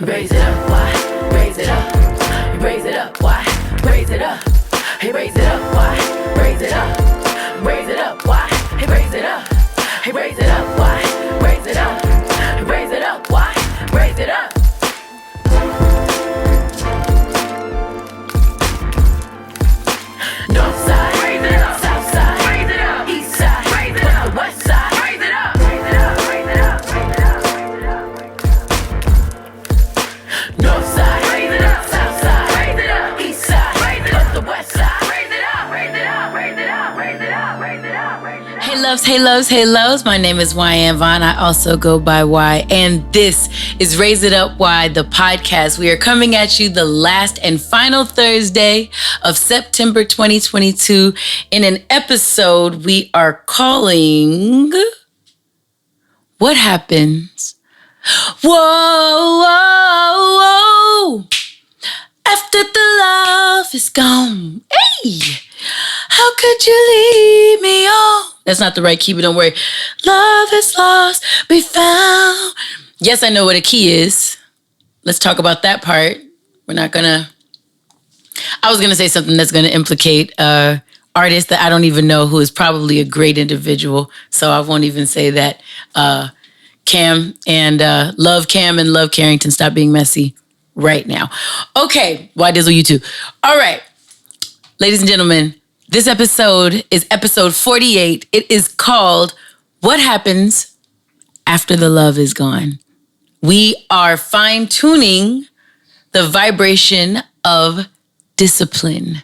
Raise it up, why? Raise it up. Raise it up, why? Raise it up. Hey, raise it up, why? Raise it up. Raise it up, why? Hey, raise it up. Hey, raise it up, why? Raise it up. Raise it up, why? Raise it up. North side, raise it up. South side, raise it up. East side, raise it up. West side, raise it up. Raise it up. Raise it up. Raise it up. Raise it up. North side, raise it up. South side, raise it up. East side, raise it up. The west side, raise it up. Raise it up. Raise it up. Raise it up. Raise it up. Raise it up. Hey loves, hey loves, hey loves. My name is Wyann. I also go by Y, and this is Raise It Up Y, the podcast. We are coming at you the last and final Thursday of September 2022 in an episode we are calling What Happens? Whoa, whoa, whoa. After the love is gone. Hey, how could you leave me on? That's not the right key, but don't worry. Love is lost, be found. Yes, I know what a key is. Let's talk about that part. I was going to say something that's going to implicate artist that I don't even know, who is probably a great individual. So I won't even say that. Cam and Love Cam and Love Carrington, stop being messy right now. Okay, why dizzle you too? All right, ladies and gentlemen, this episode is episode 48. It is called What Happens After the Love Is Gone. We are fine-tuning the vibration of discipline.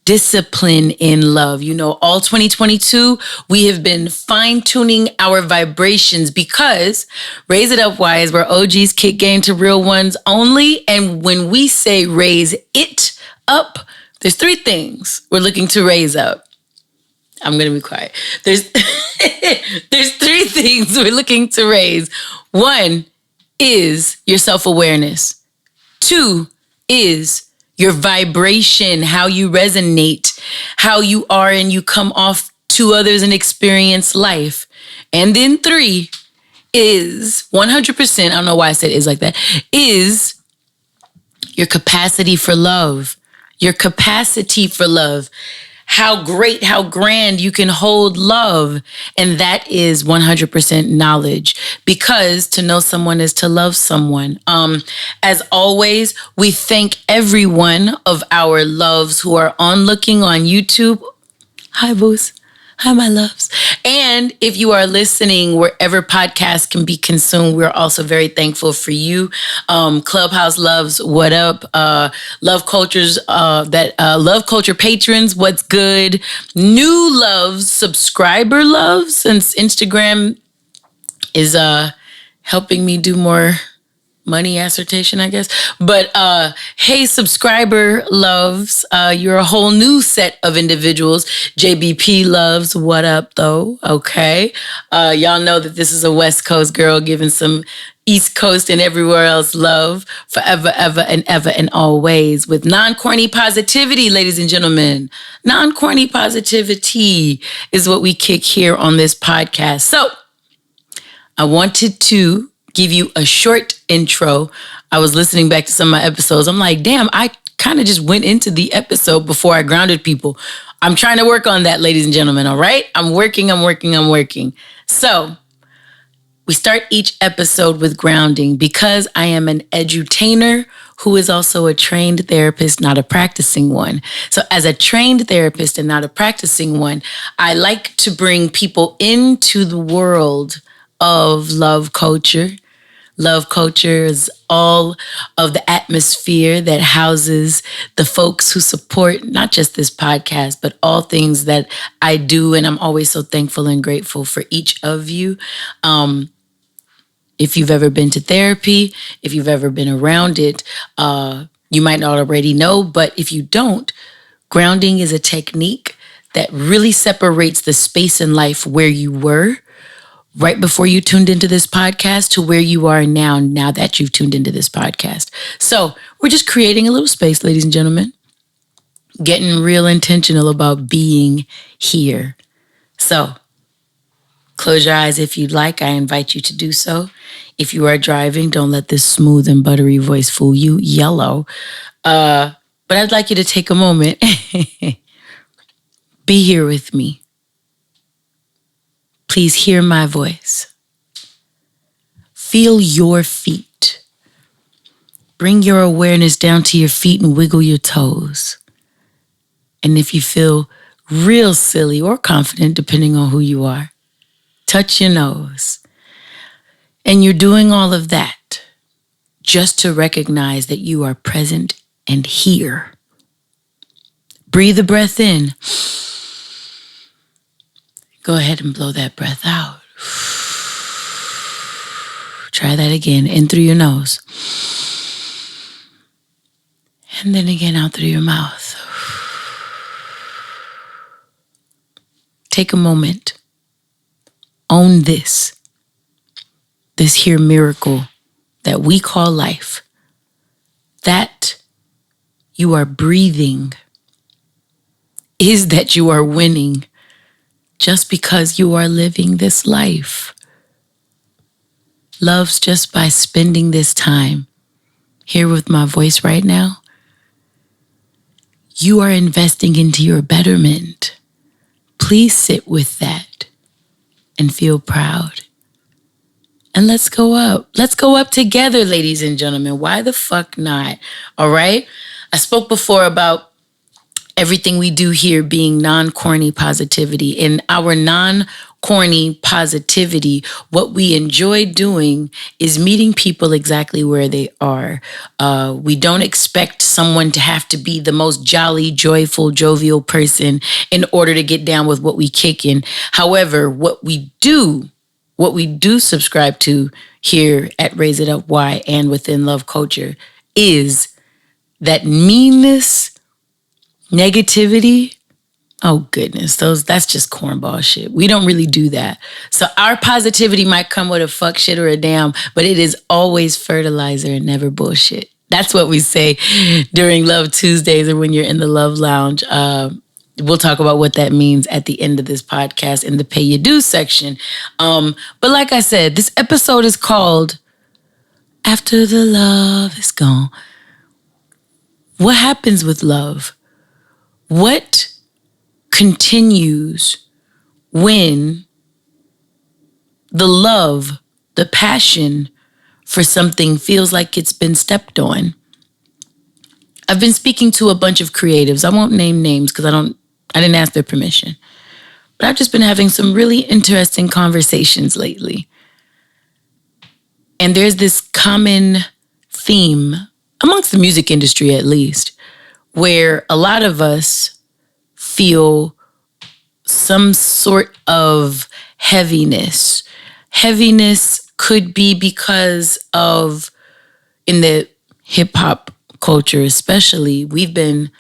Discipline in love. You know, all 2022, we have been fine-tuning our vibrations because Raise It Up Y is where OGs kick game to real ones only. And when we say raise it up, there's three things we're looking to raise up. I'm going to be quiet. There's three things we're looking to raise. One is your self-awareness. Two is your vibration, how you resonate, how you are and you come off to others and experience life. And then three is 100%, I don't know why I said is like that, is your capacity for love. Your capacity for love. How great, how grand you can hold love. And that is 100% knowledge, because to know someone is to love someone. As always, we thank every one of our loves who are looking on YouTube. Hi, boos. Hi, my loves. And if you are listening wherever podcasts can be consumed, we're also very thankful for you. Clubhouse loves, what up? Luv Culture's, Luv Culture patrons, what's good? New loves, subscriber loves, since Instagram is helping me do more money assertion, I guess. But hey, subscriber loves, you're a whole new set of individuals. JBP loves, what up though? Okay. Y'all know that this is a West Coast girl giving some East Coast and everywhere else love forever, ever, and always with non-corny positivity, ladies and gentlemen. Non-corny positivity is what we kick here on this podcast. So I wanted to give you a short intro. I was listening back to some of my episodes. I'm like, damn, I kind of just went into the episode before I grounded people. I'm trying to work on that, ladies and gentlemen, all right? I'm working. So we start each episode with grounding because I am an edutainer who is also a trained therapist, not a practicing one. So as a trained therapist and not a practicing one, I like to bring people into the world of Luv Culture. Luv Culture is all of the atmosphere that houses the folks who support not just this podcast, but all things that I do. And I'm always so thankful and grateful for each of you. If you've ever been to therapy, if you've ever been around it, you might not already know, but if you don't, grounding is a technique that really separates the space in life where you were right before you tuned into this podcast to where you are now that you've tuned into this podcast. So we're just creating a little space, ladies and gentlemen, getting real intentional about being here. So close your eyes if you'd like. I invite you to do so. If you are driving, don't let this smooth and buttery voice fool you. Yellow. But I'd like you to take a moment. Be here with me. Please hear my voice. Feel your feet. Bring your awareness down to your feet and wiggle your toes. And if you feel real silly or confident, depending on who you are, touch your nose. And you're doing all of that just to recognize that you are present and here. Breathe a breath in. Go ahead and blow that breath out. Try that again. In through your nose. And then again out through your mouth. Take a moment. Own this here miracle that we call life. That you are breathing is that you are winning just because you are living this life. Love's just by spending this time here with my voice right now. You are investing into your betterment. Please sit with that and feel proud. And let's go up. Let's go up together, ladies and gentlemen. Why the fuck not? All right? I spoke before about everything we do here being non-corny positivity. In our non-corny positivity, what we enjoy doing is meeting people exactly where they are. We don't expect someone to have to be the most jolly, joyful, jovial person in order to get down with what we kick in. However, what we do subscribe to here at Raise It Up Why and within Luv Culture is that meanness, negativity. Oh goodness, that's just cornball shit. We don't really do that. So our positivity might come with a fuck shit or a damn, but it is always fertilizer and never bullshit. That's what we say during Love Tuesdays or when you're in the Love Lounge. We'll talk about what that means at the end of this podcast in the Pay Your Dues section. But like I said, this episode is called After the Love is Gone. What happens with love? What continues when the love, the passion for something feels like it's been stepped on? I've been speaking to a bunch of creatives. I won't name names because I didn't ask their permission. But I've just been having some really interesting conversations lately. And there's this common theme, amongst the music industry at least, where a lot of us feel some sort of heaviness. Heaviness could be because of, in the hip hop culture especially, we've been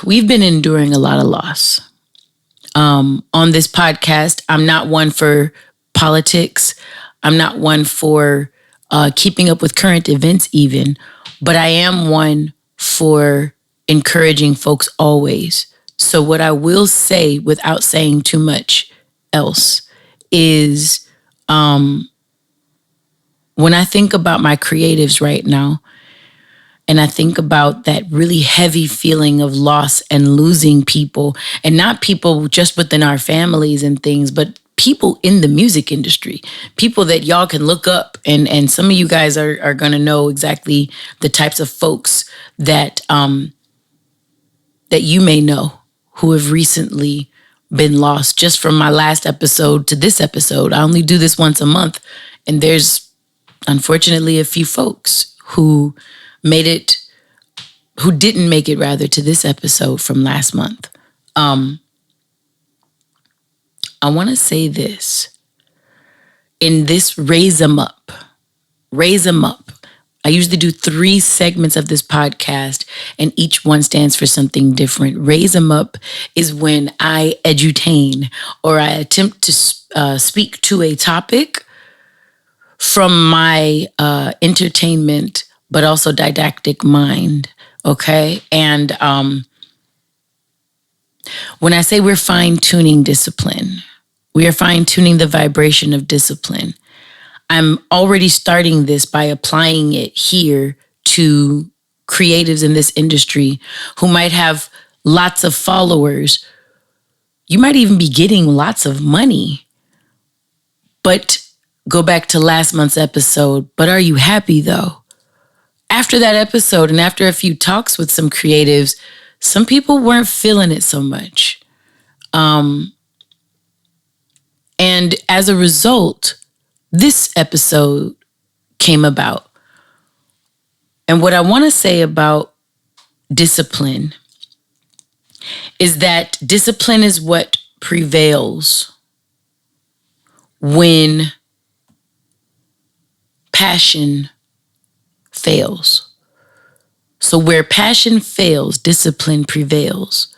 enduring a lot of loss. On this podcast, I'm not one for politics. I'm not one for keeping up with current events even, but I am one for encouraging folks always. So what I will say without saying too much else is when I think about my creatives right now, and I think about that really heavy feeling of loss and losing people, and not people just within our families and things, but people in the music industry, people that y'all can look up. And some of you guys are going to know exactly the types of folks that that you may know who have recently been lost. Just from my last episode to this episode, I only do this once a month. And there's unfortunately a few folks who didn't make it rather to this episode from last month. I want to say this. In this Raise 'em Up. I usually do 3 segments of this podcast, and each one stands for something different. Raise 'em Up is when I edutain, or I attempt to speak to a topic from my entertainment, but also didactic mind. Okay. And when I say we're fine tuning discipline, we are fine tuning the vibration of discipline. I'm already starting this by applying it here to creatives in this industry who might have lots of followers. You might even be getting lots of money. But go back to last month's episode. But are you happy though? After that episode and after a few talks with some creatives, some people weren't feeling it so much. And as a result, this episode came about. And what I want to say about discipline is that discipline is what prevails when passion fails. So where passion fails, discipline prevails.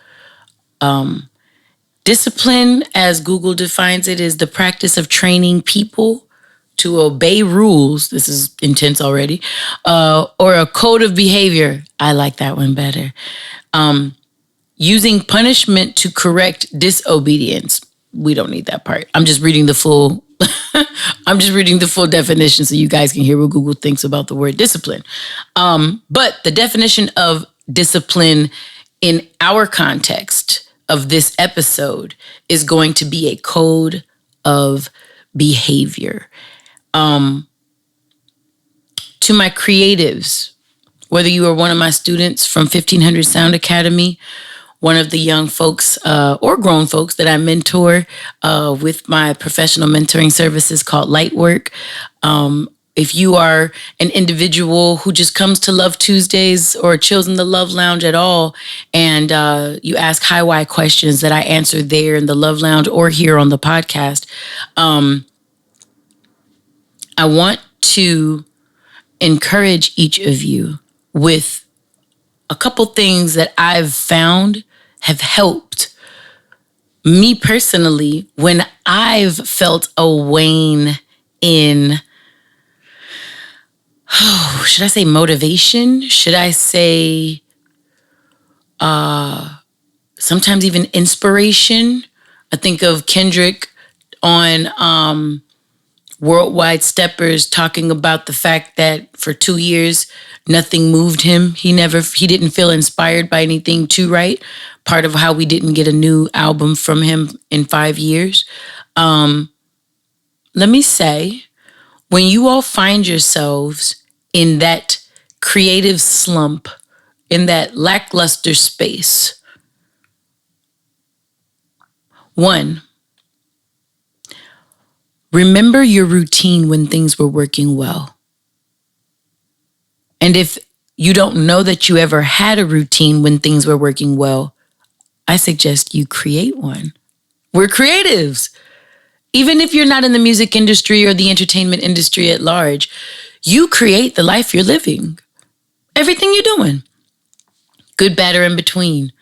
Discipline, as Google defines it, is the practice of training people to obey rules. This is intense already. Or a code of behavior. I like that one better. Using punishment to correct disobedience. We don't need that part. I'm just reading the full definition so you guys can hear what Google thinks about the word discipline. But the definition of discipline in our context of this episode is going to be a code of behavior. To my creatives, whether you are one of my students from 1500 Sound Academy, one of the young folks or grown folks that I mentor with my professional mentoring services called Lightwork. If you are an individual who just comes to Love Tuesdays or chills in the Love Lounge at all, and you ask hi why questions that I answer there in the Love Lounge or here on the podcast, I want to encourage each of you with a couple things that I've found have helped me personally when I've felt a wane in, should I say motivation? Should I say sometimes even inspiration? I think of Kendrick on Worldwide Steppers talking about the fact that for 2 years, nothing moved him. He didn't feel inspired by anything to write. Part of how we didn't get a new album from him in 5 years. Let me say, when you all find yourselves in that creative slump, in that lackluster space, one, remember your routine when things were working well. And if you don't know that you ever had a routine when things were working well, I suggest you create one. We're creatives. Even if you're not in the music industry or the entertainment industry at large, you create the life you're living. Everything you're doing. Good, bad, or in between.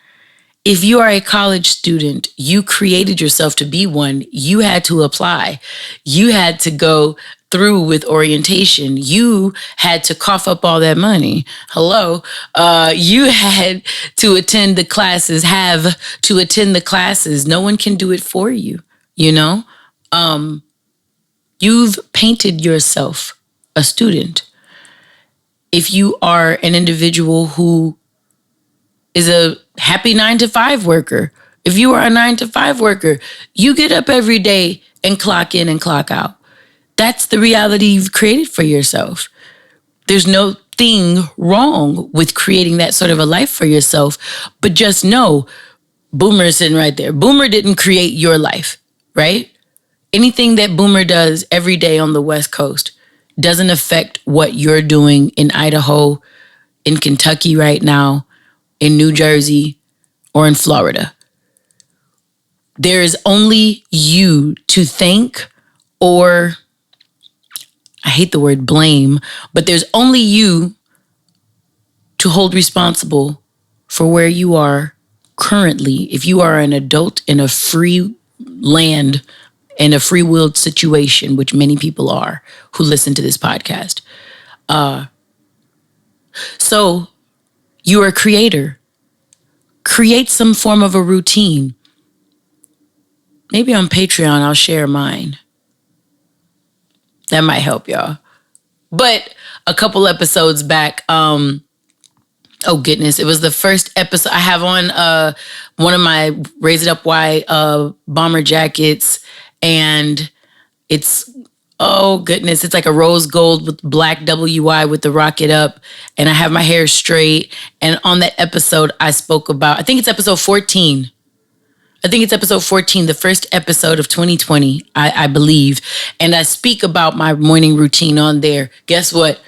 If you are a college student, you created yourself to be one. You had to apply. You had to go through with orientation. You had to cough up all that money. Hello. You had to attend the classes, have to attend the classes. No one can do it for you, you know? You've painted yourself a student. If you are an individual who is a happy 9-to-5 worker, if you are a 9-to-5 worker, you get up every day and clock in and clock out. That's the reality you've created for yourself. There's no thing wrong with creating that sort of a life for yourself, but just know, Boomer is sitting right there. Boomer didn't create your life, right? Anything that Boomer does every day on the West Coast doesn't affect what you're doing in Idaho, in Kentucky right now, in New Jersey, or in Florida. There is only you to thank, or I hate the word blame, but there's only you to hold responsible for where you are currently. If you are an adult in a free land, in a free-willed situation, which many people are who listen to this podcast. So you're a creator. Create some form of a routine. Maybe on Patreon, I'll share mine. That might help y'all. But a couple episodes back, oh goodness, it was the first episode I have on one of my Raise It Up Y bomber jackets, and it's, oh goodness, it's like a rose gold with black WY with the rocket up, and I have my hair straight. And on that episode, I spoke about, I think it's episode 14. The first episode of 2020, I believe. And I speak about my morning routine on there. Guess what?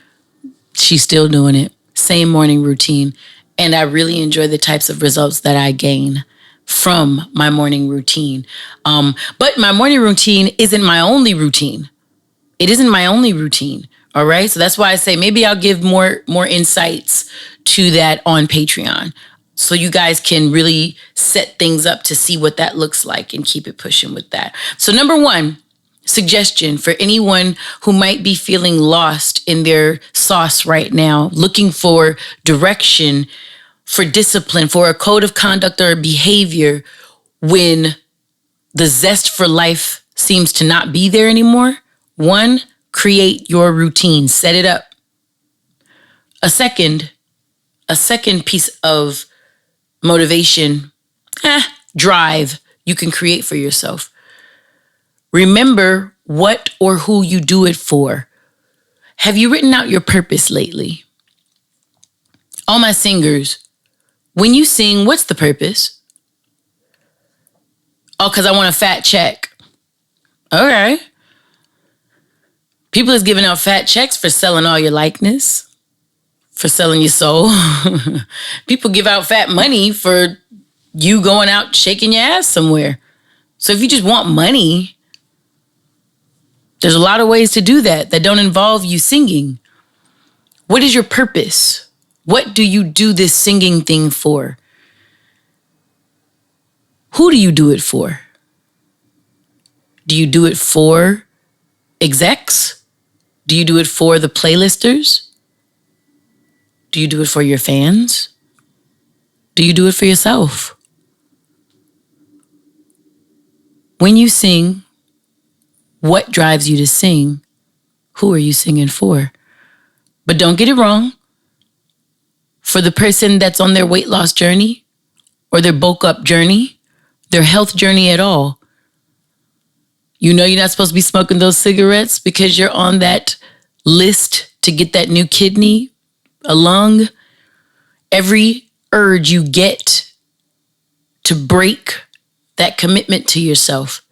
She's still doing it. Same morning routine. And I really enjoy the types of results that I gain from my morning routine. But my morning routine isn't my only routine. It isn't my only routine. All right. So that's why I say maybe I'll give more insights to that on Patreon, so you guys can really set things up to see what that looks like and keep it pushing with that. So number one, suggestion for anyone who might be feeling lost in their sauce right now, looking for direction, for discipline, for a code of conduct or behavior when the zest for life seems to not be there anymore. One, create your routine, set it up. A second piece of motivation, drive you can create for yourself. Remember what or who you do it for. Have you written out your purpose lately? All my singers, when you sing, what's the purpose? Oh, because I want a fat check. All right. People is giving out fat checks for selling all your likeness, for selling your soul. People give out fat money for you going out shaking your ass somewhere. So if you just want money, there's a lot of ways to do that don't involve you singing. What is your purpose? What do you do this singing thing for? Who do you do it for? Do you do it for execs? Do you do it for the playlisters? Do you do it for your fans? Do you do it for yourself? When you sing, what drives you to sing? Who are you singing for? But don't get it wrong. For the person that's on their weight loss journey or their bulk up journey, their health journey at all, you know you're not supposed to be smoking those cigarettes because you're on that list to get that new kidney, a lung. Every urge you get to break that commitment to yourself,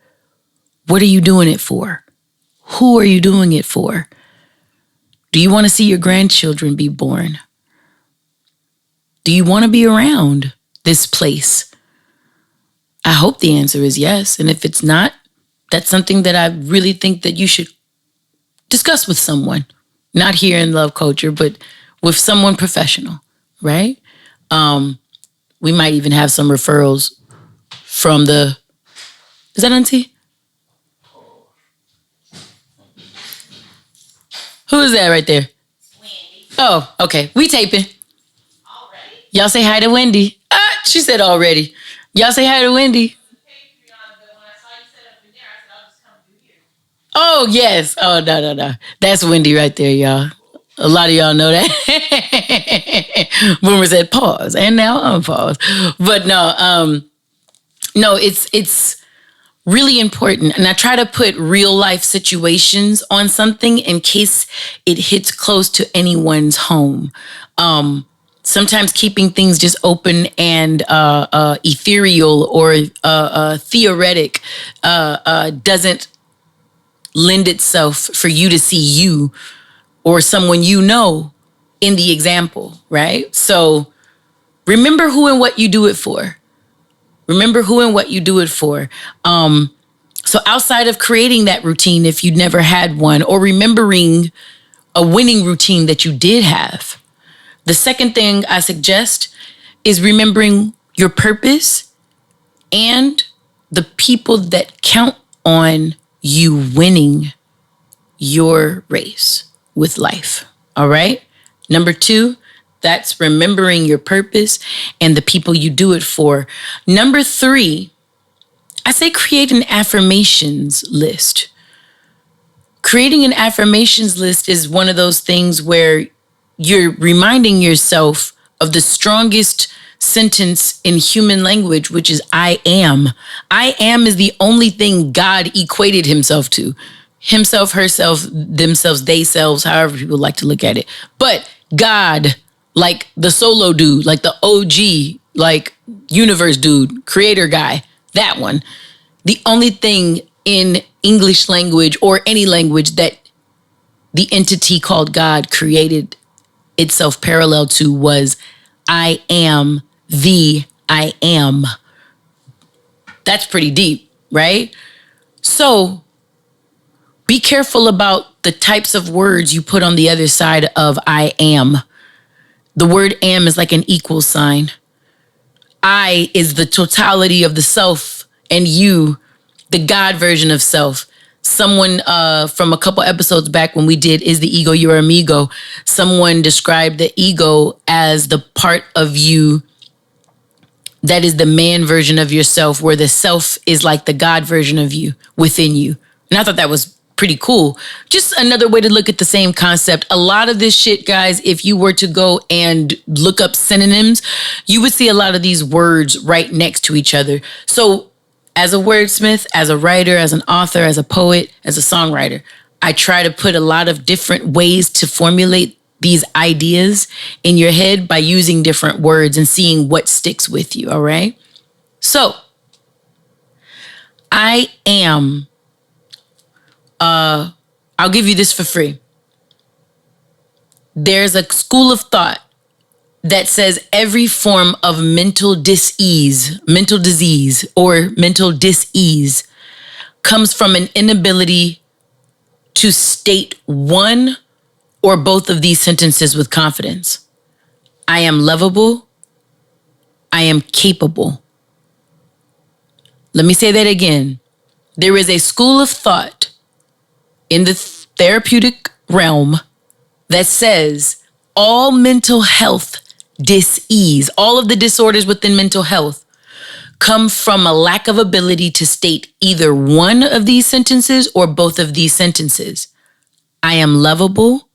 what are you doing it for? Who are you doing it for? Do you want to see your grandchildren be born? Do you want to be around this place? I hope the answer is yes. And if it's not, that's something that I really think that you should discuss with someone, not here in Luv Culture, but with someone professional, right? We might even have some referrals from is that auntie? Who is that right there? Wendy. Oh, okay. We taping. Already? Y'all say hi to Wendy. She said already. Y'all say hi to Wendy. Oh, yes. Oh, no. That's Wendy right there, y'all. A lot of y'all know that. Boomer said pause, and now unpause. But no, it's really important. And I try to put real life situations on something in case it hits close to anyone's home. Sometimes keeping things just open and ethereal or theoretic doesn't lend itself for you to see you or someone you know in the example, right? So remember who and what you do it for. Remember who and what you do it for. So outside of creating that routine, if you'd never had one, or remembering a winning routine that you did have, the second thing I suggest is remembering your purpose and the people that count on you winning your race with life. All right. Number two, that's remembering your purpose and the people you do it for. Number three, I say create an affirmations list. Creating an affirmations list is one of those things where you're reminding yourself of the strongest sentence in human language, which is I am. I am is the only thing God equated himself to. Himself, herself, themselves, they selves, however people like to look at it. But God, like the solo dude, like the OG, like universe dude, creator guy, that one. The only thing in English language or any language that the entity called God created itself parallel to was I am the I am. That's pretty deep, right? So be careful about the types of words you put on the other side of I am. The word am is like an equal sign. I is the totality of the self, and you, the God version of self. Someone from a couple episodes back when we did Is the Ego Your Amigo, someone described the ego as the part of you that is the man version of yourself, where the self is like the God version of you within you. And I thought that was pretty cool. Just another way to look at the same concept. A lot of this shit, guys, if you were to go and look up synonyms, you would see a lot of these words right next to each other. So as a wordsmith, as a writer, as an author, as a poet, as a songwriter, I try to put a lot of different ways to formulate these ideas in your head by using different words and seeing what sticks with you, all right? So, I am, I'll give you this for free. There's a school of thought that says every form of mental disease or mental dis-ease comes from an inability to state one or both of these sentences with confidence. I am lovable. I am capable. Let me say that again. There is a school of thought in the therapeutic realm that says all mental health dis-ease, all of the disorders within mental health come from a lack of ability to state either one of these sentences or both of these sentences. I am lovable.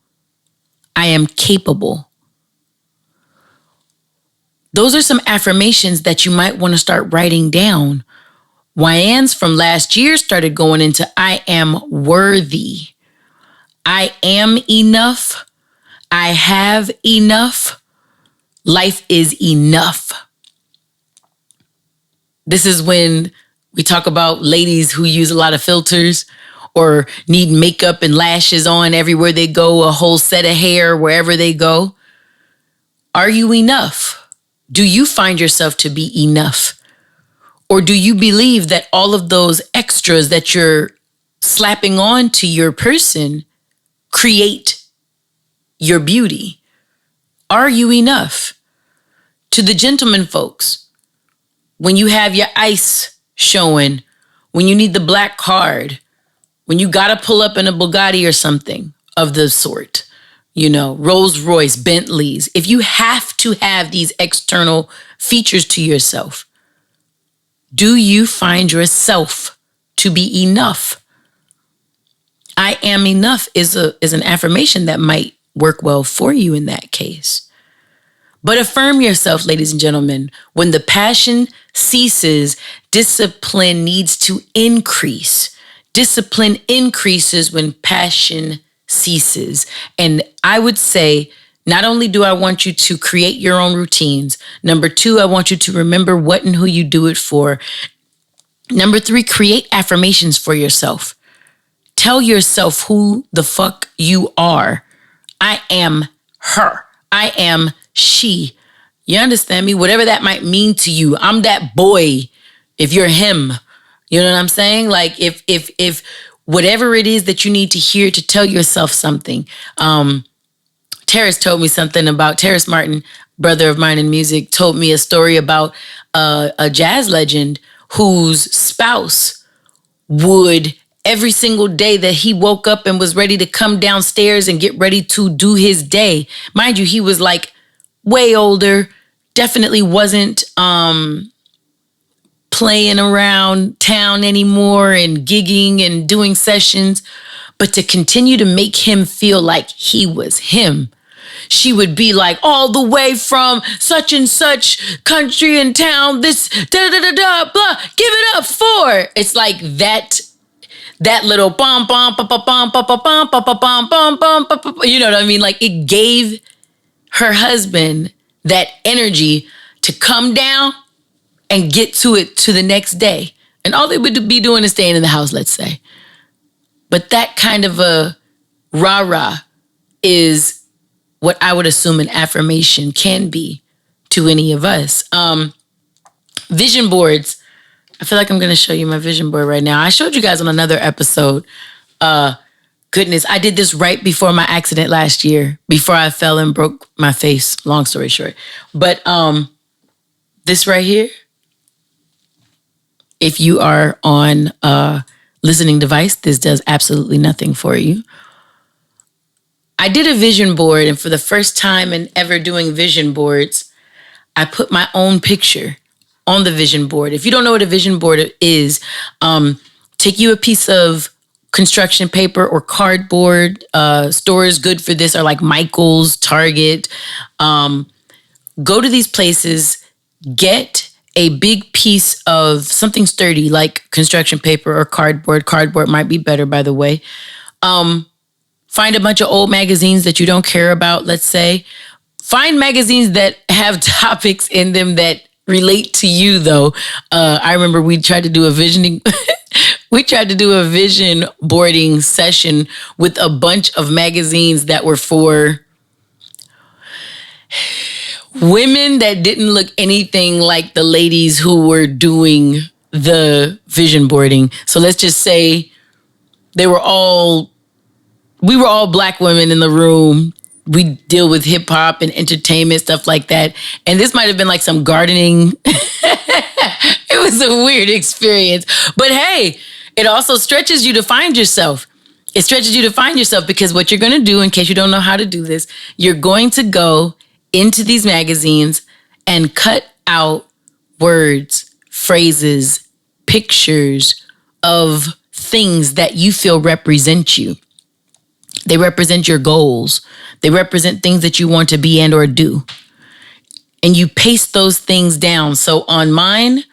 I am capable. Those are some affirmations that you might want to start writing down. Wyann's from last year started going into I am worthy. I am enough. I have enough. Life is enough. This is when we talk about ladies who use a lot of filters or need makeup and lashes on everywhere they go, a whole set of hair wherever they go. Are you enough? Do you find yourself to be enough? Or do you believe that all of those extras that you're slapping on to your person create your beauty? Are you enough? To the gentlemen folks, when you have your ice showing, when you need the black card, when you gotta pull up in a Bugatti or something of the sort, you know, Rolls Royce, Bentleys, if you have to have these external features to yourself, do you find yourself to be enough? I am enough is an affirmation that might work well for you in that case. But affirm yourself, ladies and gentlemen. When the passion ceases, discipline needs to increase. Discipline increases when passion ceases. And I would say, not only do I want you to create your own routines, number two, I want you to remember what and who you do it for. Number three, create affirmations for yourself. Tell yourself who the fuck you are. I am her. I am she. You understand me? Whatever that might mean to you. I'm that boy if you're him. You know what I'm saying? Like if whatever it is that you need to hear to tell yourself something. Terrace told me something about Terrace Martin, brother of mine in music, told me a story about a jazz legend whose spouse would, every single day that he woke up and was ready to come downstairs and get ready to do his day. Mind you, he was like way older, definitely wasn't playing around town anymore and gigging and doing sessions. but to continue to make him feel like he was him. She would be like, all the way from such and such country and town, this da da da da blah, give it up for. It's like that little bum bum bum bum bum bum bum bum bum bum bum bum. You know what I mean? Like it gave her husband that energy to come down and get to it to the next day. And all they would be doing is staying in the house, let's say. But that kind of a rah-rah is what I would assume an affirmation can be to any of us. Vision boards. I feel like I'm going to show you my vision board right now. I showed you guys on another episode. Goodness, I did this right before my accident last year, before I fell and broke my face. Long story short. But this right here, if you are on a listening device, this does absolutely nothing for you. I did a vision board, and for the first time in ever doing vision boards, I put my own picture on the vision board. If you don't know what a vision board is, take you a piece of construction paper or cardboard. Stores good for this are like Michael's, Target. Go to these places, get a big piece of something sturdy like construction paper or cardboard. Cardboard might be better, by the way. Find a bunch of old magazines that you don't care about, let's say. Find magazines that have topics in them that relate to you, though. I remember we tried to do a vision boarding session with a bunch of magazines that were for women that didn't look anything like the ladies who were doing the vision boarding. So let's just say we were all Black women in the room. We deal with hip hop and entertainment, stuff like that. And this might have been like some gardening. It was a weird experience. But hey, it also stretches you to find yourself. It stretches you to find yourself because what you're going to do, in case you don't know how to do this, you're going to go into these magazines and cut out words, phrases, pictures of things that you feel represent you. They represent your goals. They represent things that you want to be and or do. And you paste those things down. So on mine,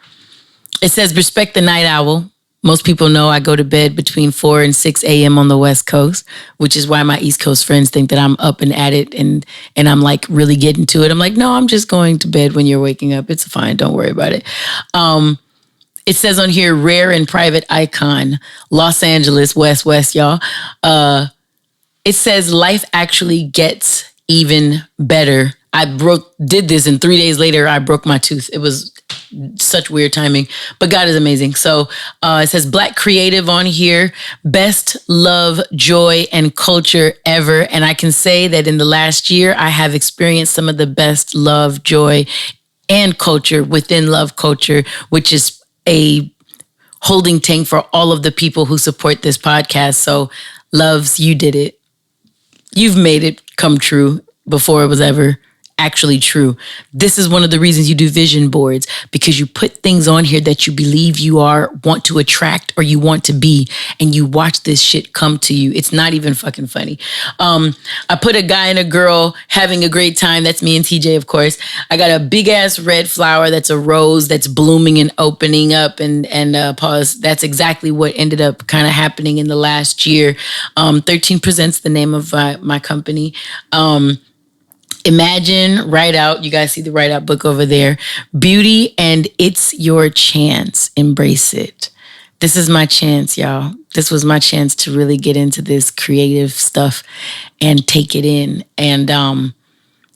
it says respect the night owl. Most people know I go to bed between 4 and 6 a.m. on the West Coast, which is why my East Coast friends think that I'm up and at it and I'm like really getting to it. I'm like, no, I'm just going to bed when you're waking up. It's fine. Don't worry about it. It says on here, rare and private icon, Los Angeles, West, y'all. It says life actually gets even better. Did this and 3 days later, I broke my tooth. It was such weird timing, but God is amazing. So it says Black creative on here, best love, joy, and culture ever. And I can say that in the last year, I have experienced some of the best love, joy, and culture within Luv Culture, which is a holding tank for all of the people who support this podcast. So loves, you did it. You've made it come true before it was ever actually true. This is one of the reasons you do vision boards, because you put things on here that you believe you want to attract or you want to be, and you watch this shit come to you. It's not even fucking funny. I put a guy and a girl having a great time. That's me and TJ, of course. I got a big ass red flower that's a rose that's blooming and opening up and pause. That's exactly what ended up kind of happening in the last year. 13 Presents, the name of my company. Imagine, write out. You guys see the write out book over there. Beauty, and it's your chance. Embrace it. This is my chance, y'all. This was my chance to really get into this creative stuff and take it in. And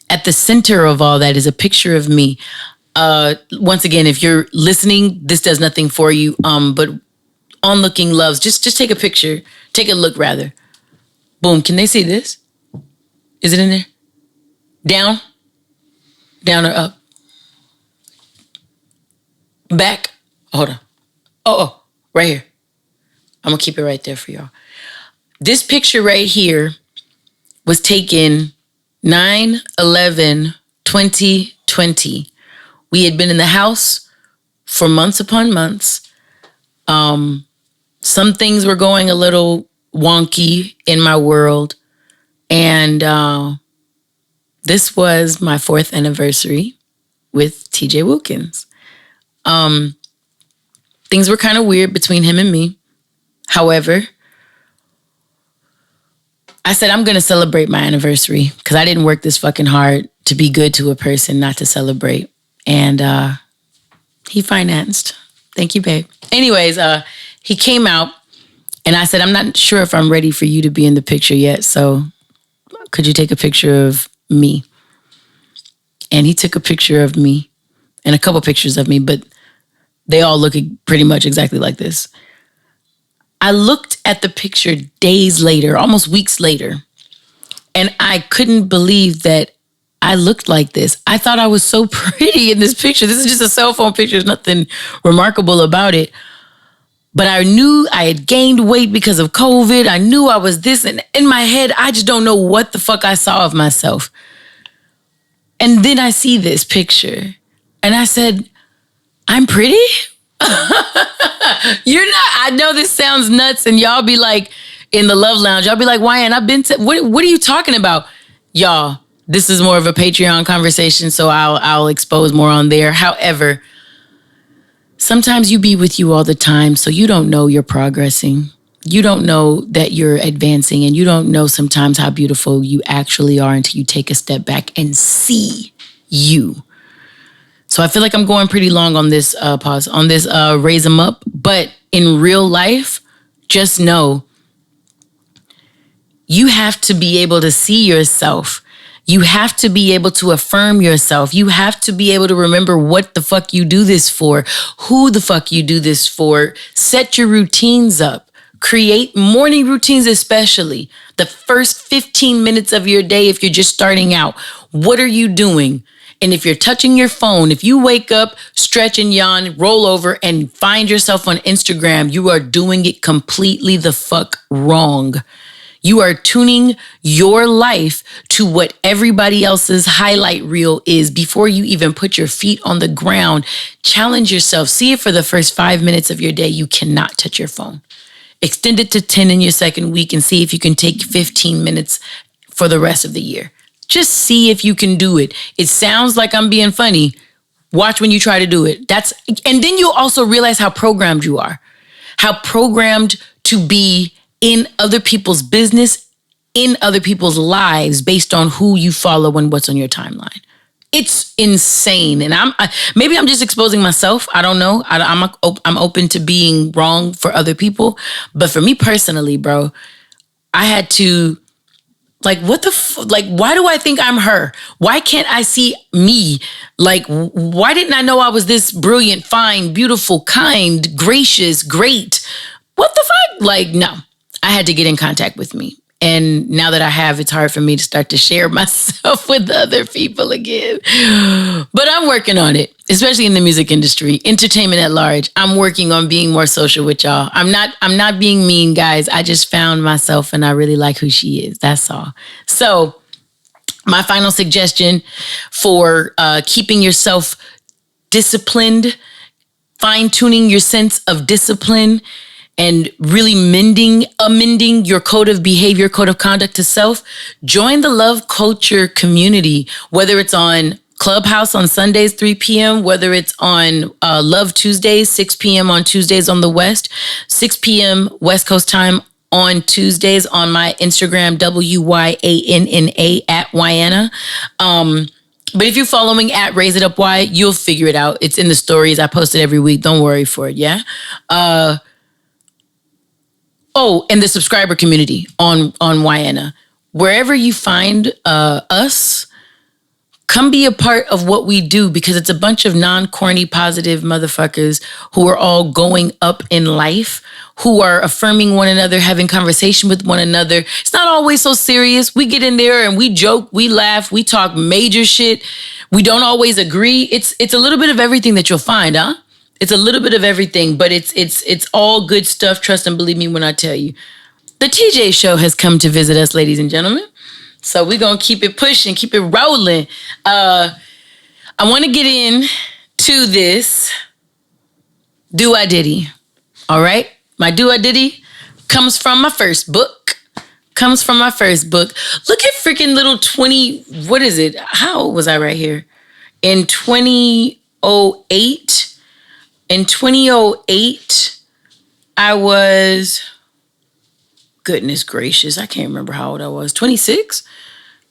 at the center of all that is a picture of me. Once again, if you're listening, this does nothing for you. But onlooking loves, just take a picture. Take a look, rather. Boom. Can they see this? Is it in there? Down or up? Back? Hold on. Oh, right here. I'm going to keep it right there for y'all. This picture right here was taken 9/11/2020. We had been in the house for months upon months. Some things were going a little wonky in my world. And this was my 4th anniversary with TJ Wilkins. Things were kind of weird between him and me. However, I said, I'm going to celebrate my anniversary because I didn't work this fucking hard to be good to a person, not to celebrate. And he financed. Thank you, babe. Anyways, he came out and I said, I'm not sure if I'm ready for you to be in the picture yet. So could you take a picture of me? And he took a picture of me and a couple pictures of me, but they all look pretty much exactly like this. I looked at the picture days later, almost weeks later, and I couldn't believe that I looked like this. I thought I was so pretty in this picture. This is just a cell phone picture. There's nothing remarkable about it. But I knew I had gained weight because of COVID. I knew I was this. And in my head, I just don't know what the fuck I saw of myself. And then I see this picture. And I said, I'm pretty? You're not. I know this sounds nuts, and y'all be like in the Love Lounge. Y'all be like, Wyann, I've been to. What are you talking about, y'all? This is more of a Patreon conversation, so I'll expose more on there. However, sometimes you be with you all the time, so you don't know you're progressing. You don't know that you're advancing, and you don't know sometimes how beautiful you actually are until you take a step back and see you. So I feel like I'm going pretty long on this raise them up. But in real life, just know you have to be able to see yourself. You have to be able to affirm yourself. You have to be able to remember what the fuck you do this for, who the fuck you do this for. Set your routines up. Create morning routines, especially the first 15 minutes of your day. If you're just starting out, what are you doing? And if you're touching your phone, if you wake up, stretch and yawn, roll over and find yourself on Instagram, you are doing it completely the fuck wrong. You are tuning your life to what everybody else's highlight reel is before you even put your feet on the ground. Challenge yourself. See if for the first 5 minutes of your day, you cannot touch your phone. Extend it to 10 in your second week and see if you can take 15 minutes for the rest of the year. Just see if you can do it. It sounds like I'm being funny. Watch when you try to do it. And then you'll also realize how programmed you are. How programmed to be in other people's business, in other people's lives based on who you follow and what's on your timeline. It's insane. And maybe I'm just exposing myself. I don't know. I'm open to being wrong for other people. But for me personally, bro, I had to why do I think I'm her? Why can't I see me? Why didn't I know I was this brilliant, fine, beautiful, kind, gracious, great? What the fuck? No, I had to get in contact with me. And now that I have, it's hard for me to start to share myself with other people again. But I'm working on it, especially in the music industry, entertainment at large. I'm working on being more social with y'all. I'm not being mean, guys. I just found myself and I really like who she is. That's all. So my final suggestion for keeping yourself disciplined, fine-tuning your sense of discipline, and really amending your code of behavior, code of conduct to self, join the Luv Culture community, whether it's on Clubhouse on Sundays, 3 p.m., whether it's on Love Tuesdays, 6 p.m. on Tuesdays on the West, 6 p.m. West Coast time on Tuesdays on my Instagram, WYANNA at Wyann. But if you're following at Raise It Up Y, you'll figure it out. It's in the stories. I post it every week. Don't worry for it, yeah? And the subscriber community on Wyann. Wherever you find us, come be a part of what we do because it's a bunch of non-corny, positive motherfuckers who are all going up in life, who are affirming one another, having conversation with one another. It's not always so serious. We get in there and we joke, we laugh, we talk major shit. We don't always agree. It's a little bit of everything that you'll find, huh? It's a little bit of everything, but it's all good stuff. Trust and believe me when I tell you. The TJ Show has come to visit us, ladies and gentlemen. So we're going to keep it pushing, keep it rolling. I want to get into this Douxadiddy. All right? My Douxadiddy comes from my first book. Look at freaking little 20, what is it? How old was I right here? In 2008. In 2008, I was, goodness gracious, I can't remember how old I was. 26?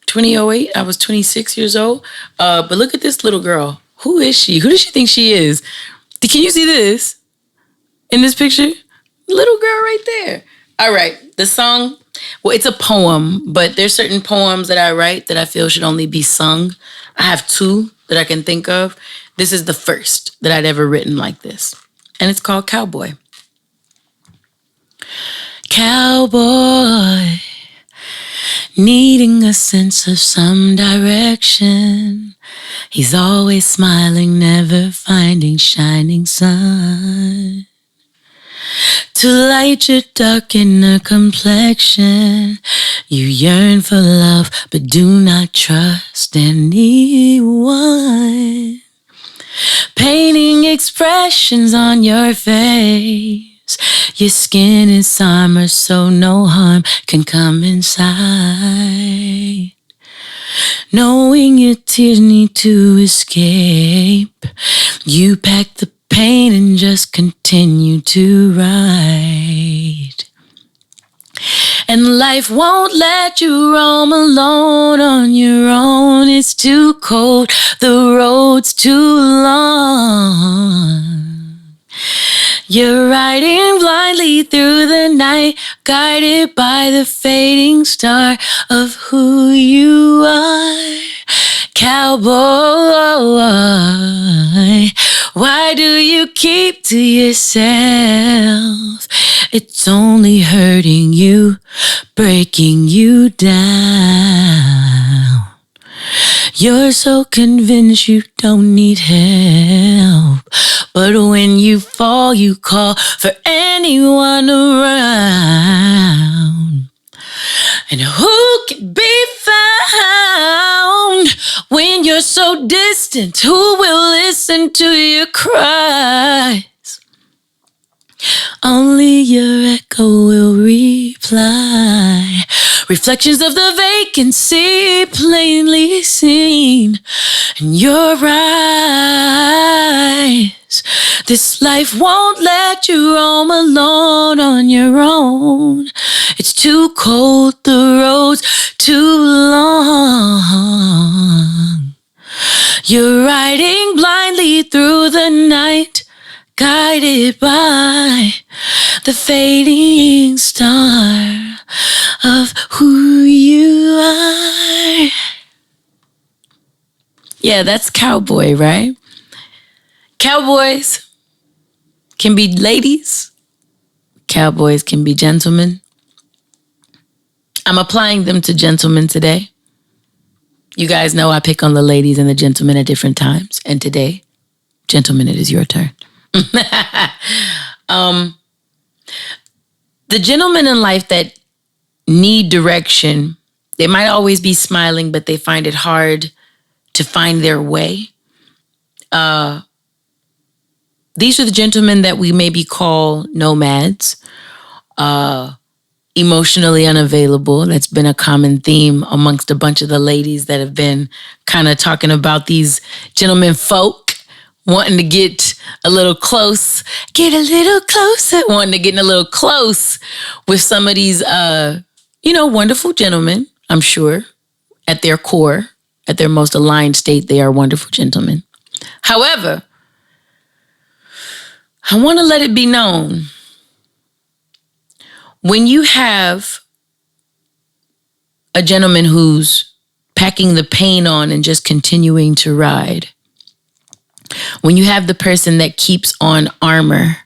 2008, I was 26 years old. But look at this little girl. Who is she? Who does she think she is? Can you see this in this picture? Little girl right there. All right, the song, well, it's a poem, but there's certain poems that I write that I feel should only be sung. I have two that I can think of. This is the first that I'd ever written like this. And it's called Cowboy. Cowboy, needing a sense of some direction. He's always smiling, never finding shining sun to light your dark inner complexion. You yearn for love, but do not trust anyone. Painting expressions on your face. Your skin is summer, so no harm can come inside. Knowing your tears need to escape, you pack the pain and just continue to write. And life won't let you roam alone on your own. It's too cold, the road's too long. You're riding blindly through the night, guided by the fading star of who you are. Cowboy, why do you keep to yourself? It's only hurting you, breaking you down. You're so convinced you don't need help, but when you fall, you call for anyone around. And who can be found when you're so distant? Who will listen to your cries? Only your echo will reply. Reflections of the vacancy plainly seen in your eyes. This life won't let you roam alone on your own. It's too cold, the road's too long. You're riding blindly through the night, guided by the fading star of who you are. Yeah, that's Cowboy, right? Cowboys can be ladies. Cowboys can be gentlemen. I'm applying them to gentlemen today. You guys know I pick on the ladies and the gentlemen at different times. And today, gentlemen, it is your turn. The gentlemen in life that need direction, they might always be smiling, but they find it hard to find their way. These are the gentlemen that we maybe call nomads, emotionally unavailable. That's been a common theme amongst a bunch of the ladies that have been kind of talking about these gentlemen folk wanting to get a little close, wanting to get a little close with some of these, wonderful gentlemen, I'm sure, at their core, at their most aligned state, they are wonderful gentlemen. However, I want to let it be known, when you have a gentleman who's packing the pain on and just continuing to ride, when you have the person that keeps on armor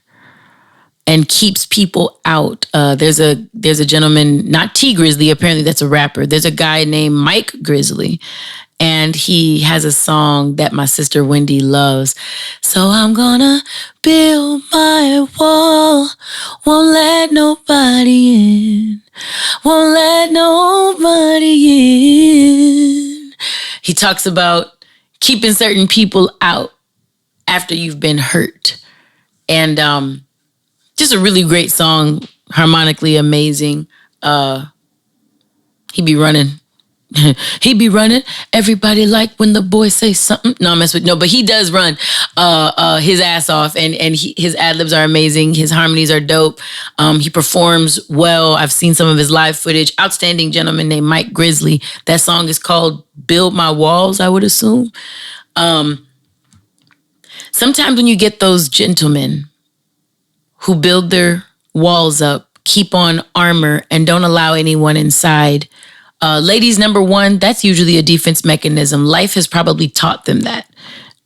and keeps people out, there's a gentleman, not T Grizzly, apparently that's a rapper. There's a guy named Mike Grizzly, and he has a song that my sister Wendy loves. So I'm gonna build my wall, won't let nobody in, won't let nobody in. He talks about keeping certain people out after you've been hurt. And just a really great song harmonically amazing. He be running. He be running. Everybody like when the boy say something. No, I'm messing with no, but he does run his ass off, and his ad libs are amazing. His harmonies are dope. He performs well. I've seen some of his live footage. Outstanding gentleman named Mike Grizzly. That song is called "Build My Walls," I would assume. Sometimes when you get those gentlemen who build their walls up, keep on armor, and don't allow anyone inside. Ladies, number one, that's usually a defense mechanism. Life has probably taught them that.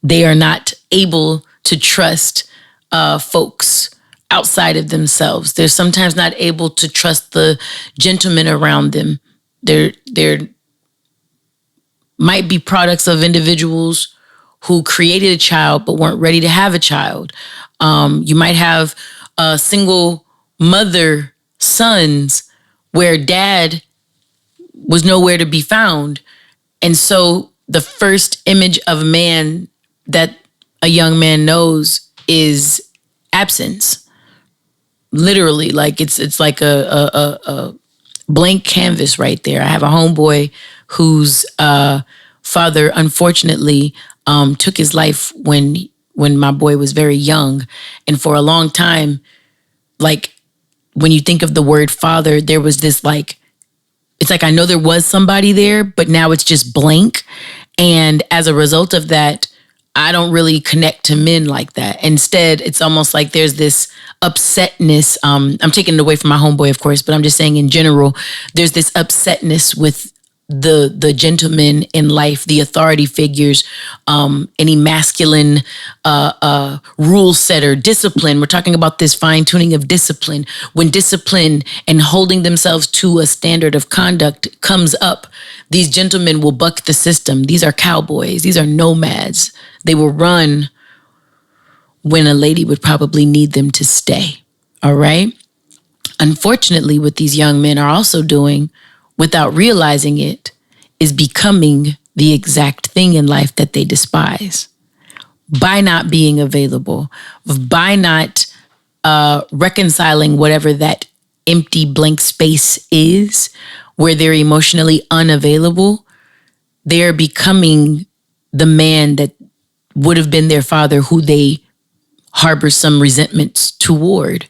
They are not able to trust folks outside of themselves. They're sometimes not able to trust the gentlemen around them. They're might be products of individuals who created a child but weren't ready to have a child. You might have single mother sons where dad was nowhere to be found. And so the first image of a man that a young man knows is absence. Literally, like it's like a blank canvas right there. I have a homeboy whose father, unfortunately, took his life when my boy was very young, and for a long time, like when you think of the word father, there was this like, it's like I know there was somebody there, but now it's just blank, and as a result of that, I don't really connect to men like that. Instead, it's almost like there's this upsetness. I'm taking it away from my homeboy, of course, but I'm just saying in general, there's this upsetness with the gentlemen in life, the authority figures, any masculine rule setter, discipline. We're talking about this fine tuning of discipline. When discipline and holding themselves to a standard of conduct comes up, these gentlemen will buck the system. These are cowboys. These are nomads. They will run when a lady would probably need them to stay. All right. Unfortunately, what these young men are also doing without realizing it is becoming the exact thing in life that they despise by not being available, by not reconciling whatever that empty blank space is where they're emotionally unavailable. They're becoming the man that would have been their father who they harbor some resentments toward.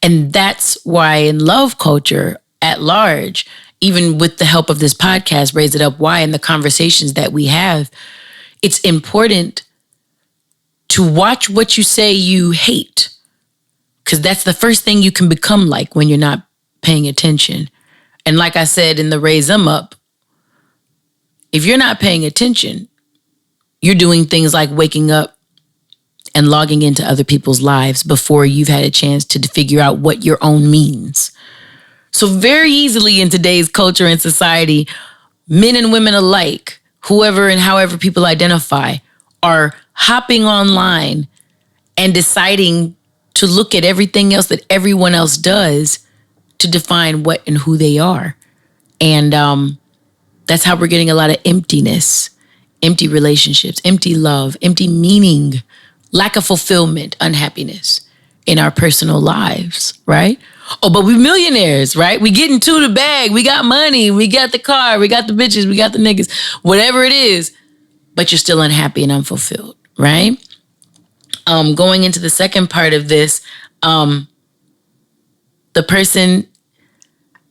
And that's why in love culture at large, even with the help of this podcast, Raise It Up Why, and the conversations that we have, it's important to watch what you say you hate, because that's the first thing you can become like when you're not paying attention. And like I said in the Raise Them Up, if you're not paying attention, you're doing things like waking up and logging into other people's lives before you've had a chance to figure out what your own means. So very easily in today's culture and society, men and women alike, whoever and however people identify, are hopping online and deciding to look at everything else that everyone else does to define what and who they are. And that's how we're getting a lot of emptiness, empty relationships, empty love, empty meaning, lack of fulfillment, unhappiness in our personal lives, right? Oh, but we millionaires, right? We getting to the bag. We got money. We got the car. We got the bitches. We got the niggas. Whatever it is, but you're still unhappy and unfulfilled, right? Going into the second part of this, the person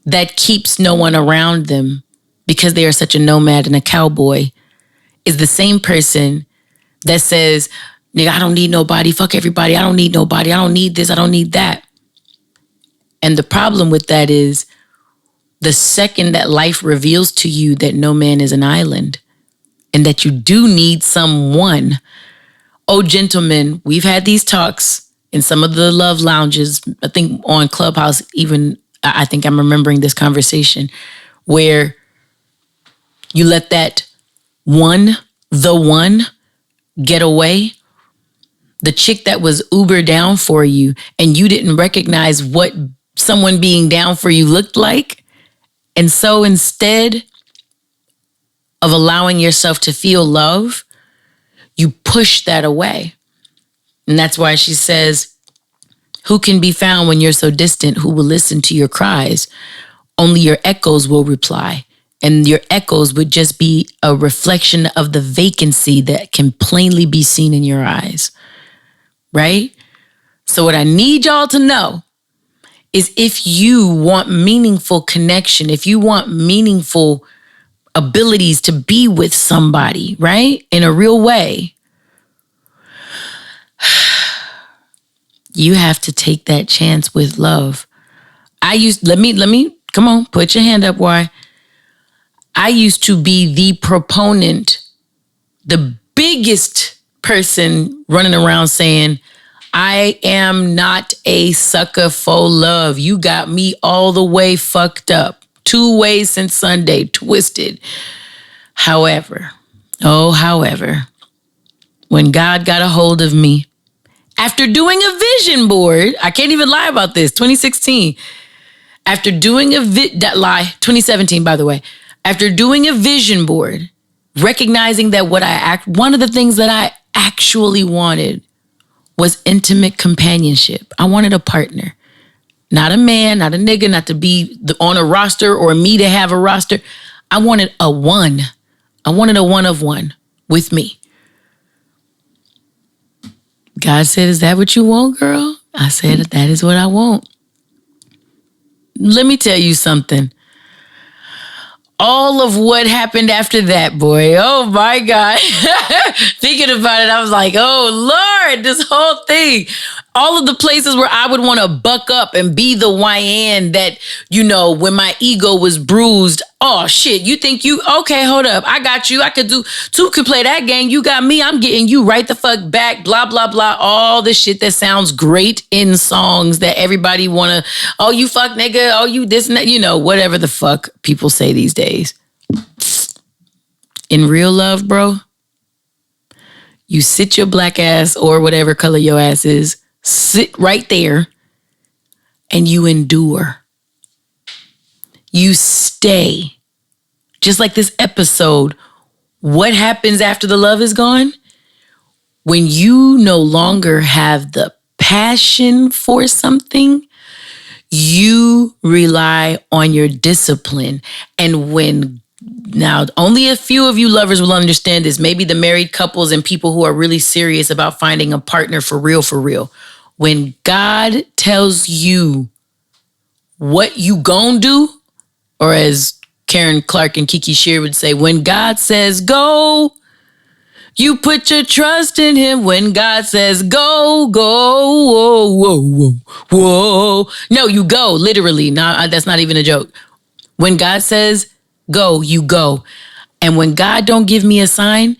that keeps no one around them because they are such a nomad and a cowboy is the same person that says, nigga, I don't need nobody. Fuck everybody. I don't need nobody. I don't need this. I don't need that. And the problem with that is the second that life reveals to you that no man is an island and that you do need someone. Oh, gentlemen, we've had these talks in some of the love lounges, I think on Clubhouse, even I think I'm remembering this conversation where you let that the one get away. The chick that was Uber down for you and you didn't recognize what someone being down for you looked like. And so instead of allowing yourself to feel love, you push that away. And that's why she says, Who can be found when you're so distant? Who will listen to your cries? Only your echoes will reply. And your echoes would just be a reflection of the vacancy that can plainly be seen in your eyes. Right? So what I need y'all to know is if you want meaningful connection, if you want meaningful abilities to be with somebody, right? In a real way, you have to take that chance with love. Let me, come on, put your hand up, why? I used to be the proponent, the biggest person running around saying, I am not a sucker for love. You got me all the way fucked up. 2 ways since Sunday, twisted. However, when God got a hold of me, after doing a vision board, I can't even lie about this, 2016, after doing 2017, by the way, after doing a vision board, recognizing that one of the things that I actually wanted was intimate companionship. I wanted a partner, not a man, not a nigga, not to be on a roster or me to have a roster. I wanted a one. I wanted a one of one with me. God said, is that what you want, girl? I said, that is what I want. Let me tell you something. All of what happened after that, boy. Oh my God. Thinking about it, I was like, oh Lord, this whole thing. All of the places where I would want to buck up and be the Wyann that, when my ego was bruised. Oh shit, you think okay, hold up. I got you. I could play that game. You got me. I'm getting you right the fuck back. Blah, blah, blah. All the shit that sounds great in songs that everybody want to, oh, you fuck nigga. Oh, you this and that, whatever the fuck people say these days. In real love, bro, you sit your black ass or whatever color your ass is, sit right there and you endure. You stay. Just like this episode, what happens after the love is gone? When you no longer have the passion for something, you rely on your discipline. And now only a few of you lovers will understand this, maybe the married couples and people who are really serious about finding a partner for real. When God tells you what you gon' do, or as Karen Clark and Kiki Shear would say, when God says go, you put your trust in him. When God says go, whoa. No, you go, literally. No, that's not even a joke. When God says go, you go. And when God don't give me a sign,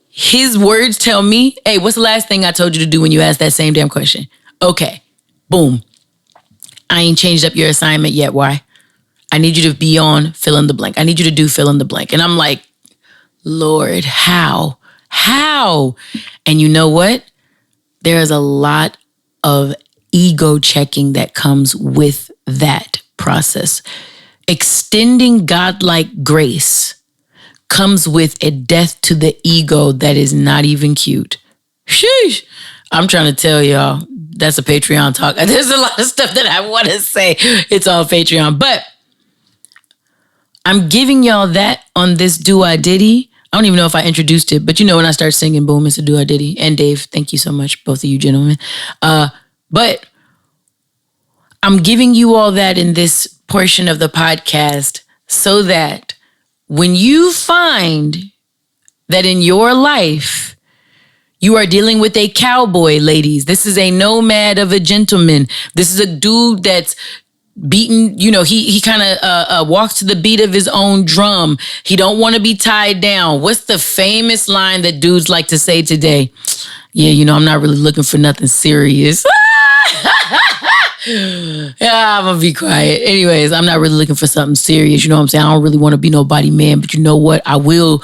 his words tell me, hey, what's the last thing I told you to do when you asked that same damn question? Okay, boom. I ain't changed up your assignment yet. Why? I need you to be on fill in the blank. I need you to do fill in the blank. And I'm like, Lord, how? And you know what? There's a lot of ego checking that comes with that process. Extending godlike grace comes with a death to the ego that is not even cute. Sheesh. I'm trying to tell y'all, that's a Patreon talk. There's a lot of stuff that I want to say. It's all Patreon. But I'm giving y'all that on this Douxadiddy. I don't even know if I introduced it, but when I start singing, boom, it's a Douxadiddy. And Dave, thank you so much, both of you gentlemen. But I'm giving you all that in this portion of the podcast so that when you find that in your life, you are dealing with a cowboy, ladies. This is a nomad of a gentleman. This is a dude that's beaten, he kind of walks to the beat of his own drum. He don't want to be tied down. What's the famous line that dudes like to say today? Yeah, I'm not really looking for nothing serious. Yeah, I'm gonna be quiet. Anyways, I'm not really looking for something serious. You know what I'm saying? I don't really want to be nobody man, but you know what? I will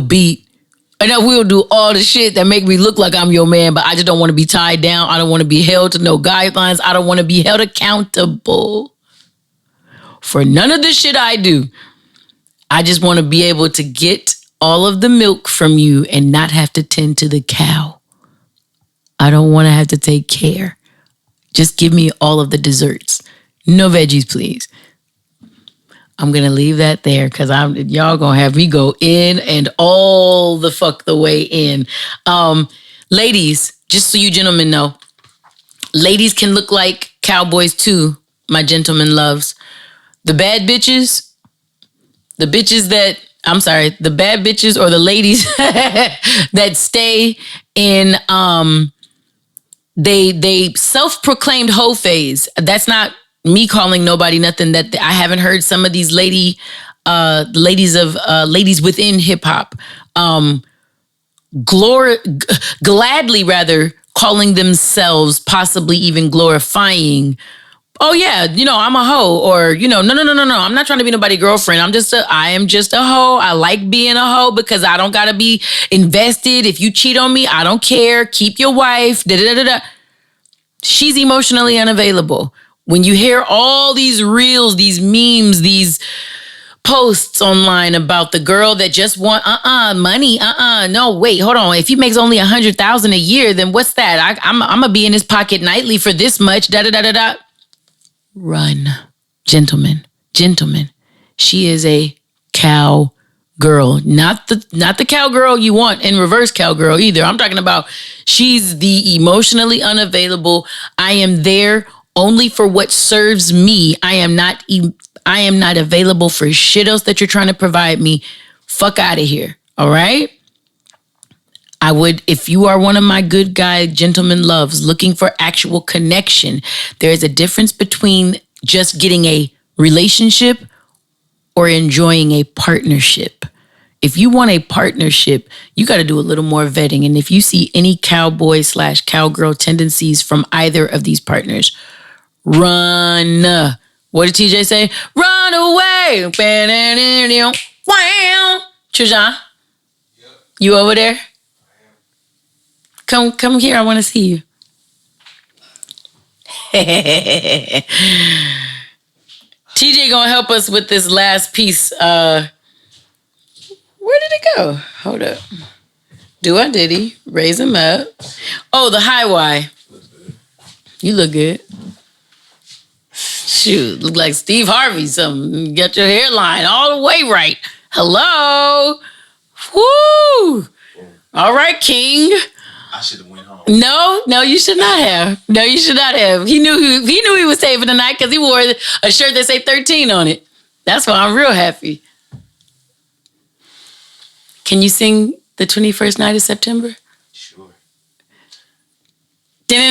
beat. And I will do all the shit that make me look like I'm your man, but I just don't want to be tied down. I don't want to be held to no guidelines. I don't want to be held accountable for none of the shit I do. I just want to be able to get all of the milk from you and not have to tend to the cow. I don't want to have to take care Just give me all of the desserts. No veggies, please. I'm going to leave that there because y'all going to have me go in and all the fuck the way in. Ladies, just so you gentlemen know, ladies can look like cowboys too, my gentlemen loves. The bad bitches, the bad bitches or the ladies that stay in they self-proclaimed hoe phase. That's not me calling nobody nothing. That I haven't heard some of these ladies within hip hop gladly rather calling themselves, possibly even glorifying, oh yeah, I'm a hoe, or no, I'm not trying to be nobody's girlfriend. I am just a hoe. I like being a hoe because I don't gotta be invested. If you cheat on me, I don't care. Keep your wife. Da da da da. She's emotionally unavailable. When you hear all these reels, these memes, these posts online about the girl that just want money, no, wait, hold on. If he makes only 100,000 a year, then what's that? I'm gonna be in his pocket nightly for this much. Da da da da da. Run, gentlemen. She is a cow girl, not the cowgirl you want in reverse cowgirl either. I'm talking about she's the emotionally unavailable. I am there only for what serves me. I am not available for shit else that you're trying to provide me. Fuck out of here. All right. I would, if you are one of my good guy gentlemen loves looking for actual connection, there is a difference between just getting a relationship or enjoying a partnership. If you want a partnership, you got to do a little more vetting. And if you see any cowboy/cowgirl tendencies from either of these partners, run. What did TJ say? Run away. Wow. Trajan, you over there? Come here. I want to see you. TJ gonna help us with this last piece. Where did it go? Hold up. Douxadiddy. Raise him up. Oh, the high Y. You look good. Shoot, look like Steve Harvey. Something. Get your hairline all the way right. Hello. Woo. All right, King. I should have went home. No, you should not have. No, you should not have. He knew he was saving the night because he wore a shirt that say 13 on it. That's why I'm real happy. Can you sing the 21st Night of September? Sure. Boom,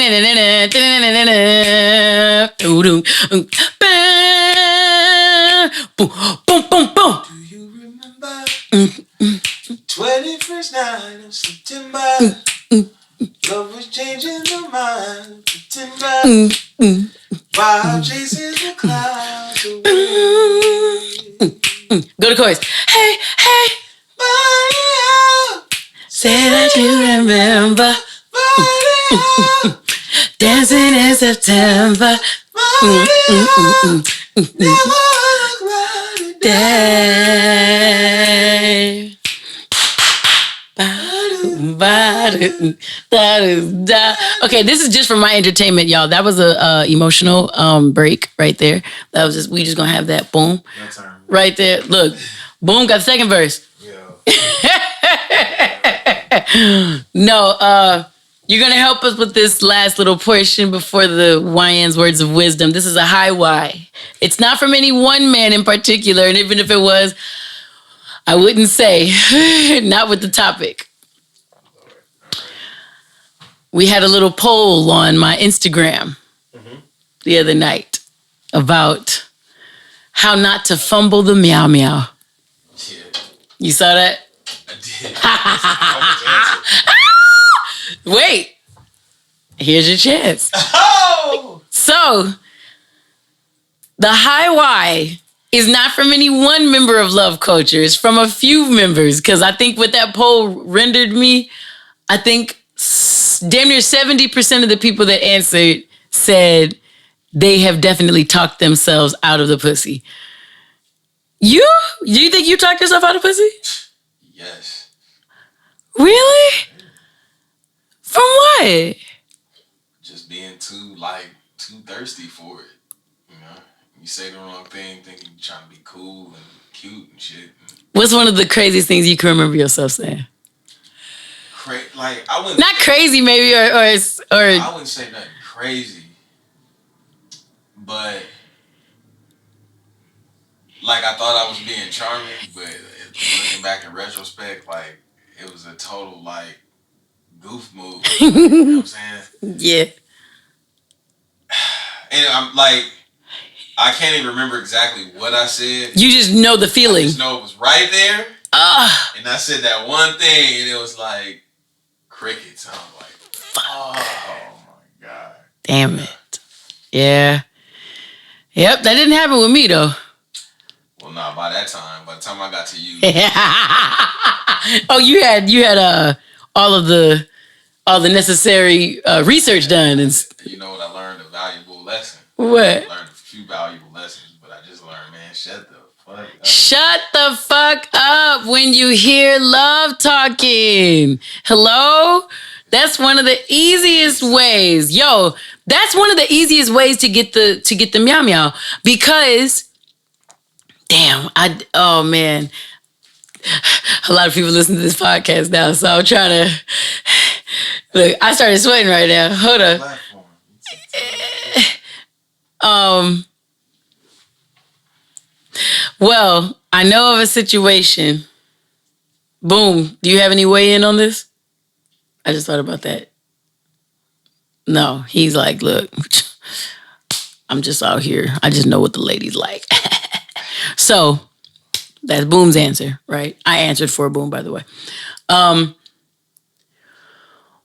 boom, boom. Do you remember 21st night of September? Love was changing the mind of September. While chasing the clouds away. Go to chorus. Hey, hey. Say that you remember. Dancing in September. Day. Okay, this is just for my entertainment, y'all. That was a emotional break right there. That was we just gonna have that boom right there. Look, boom, got the second verse. No, you're gonna help us with this last little portion before the Wyann's words of wisdom. This is a high Y. It's not from any one man in particular, and even if it was, I wouldn't say. Not with the topic. We had a little poll on my Instagram the other night about how not to fumble the meow meow. Yeah. You saw that? I did. Wait. Here's your chance. Oh! So, the high Y is not from any one member of Luv Culture. It's from a few members. Because I think what that poll rendered me, I think damn near 70% of the people that answered said they have definitely talked themselves out of the pussy. You? Do you think you talked yourself out of pussy? Yes. Really? From what? Just being too, like, too thirsty for it. You know, you say the wrong thing, thinking you're trying to be cool and cute and shit. What's one of the craziest things you can remember yourself saying? Like I wouldn't. Not crazy, maybe, or. I wouldn't say nothing crazy, but like I thought I was being charming, but looking back in retrospect, like it was a total like goof move. You know what I'm saying? Yeah. And I'm like, I can't even remember exactly what I said. You just know the feeling. I just know it was right there. And I said that one thing, and it was like crickets. And I was like, oh my God. Damn it. Yeah. Yep, that didn't happen with me though. Well, nah, by the time I got to you. Oh, you had all the necessary research done, and you know what? I learned a valuable lesson. What? I learned a few valuable lessons, but I just learned, man, shut the fuck up. Shut the fuck up when you hear love talking. Hello? That's one of the easiest ways. Yo, that's one of the easiest ways to get the meow meow, because oh man. A lot of people listen to this podcast now, so I'm trying to look. I started sweating right now. Hold up. Well, I know of a situation. Boom. Do you have any weigh in on this? I just thought about that. No, he's like, look, I'm just out here. I just know what the ladies like. So that's Boom's answer, right? I answered for Boom, by the way.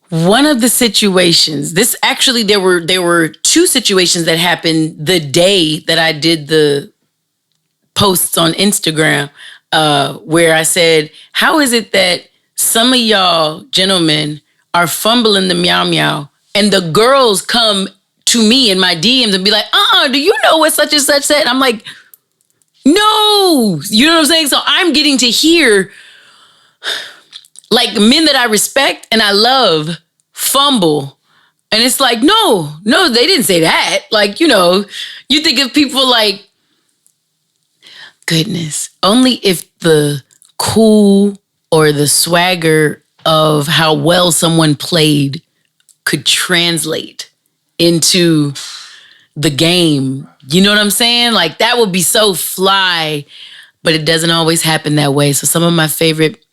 One of the situations, this actually, there were two situations that happened the day that I did the posts on Instagram, where I said, how is it that some of y'all gentlemen are fumbling the meow meow and the girls come to me in my DMs and be like, do you know what such and such said? I'm like, no, you know what I'm saying? So I'm getting to hear like men that I respect and I love fumble. And it's like, no, they didn't say that. Like, you know, you think of people like, goodness, only if the cool or the swagger of how well someone played could translate into the game. You know what I'm saying? Like that would be so fly, but it doesn't always happen that way. So some of my favorite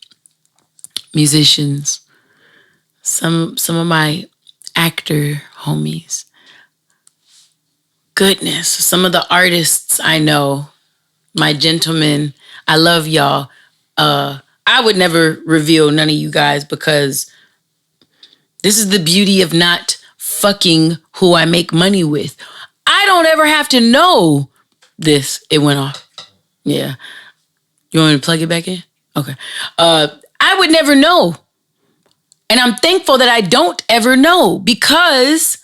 musicians, some of my actor homies, goodness, some of the artists I know, my gentlemen, I love y'all. I would never reveal none of you guys because this is the beauty of not fucking who I make money with. I don't ever have to know this. It went off. Yeah. You want me to plug it back in? Okay. I would never know. And I'm thankful that I don't ever know because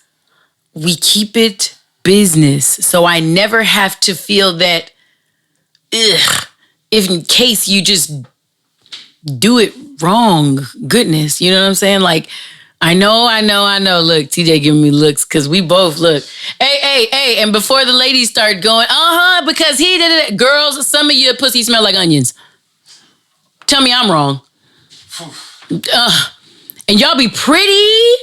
we keep it business. So I never have to feel that, if in case you just do it wrong, goodness, you know what I'm saying? Like, I know. Look, TJ giving me looks because we both look. Hey. And before the ladies start going, because he did it. Girls, some of your pussy smell like onions. Tell me I'm wrong. And y'all be pretty.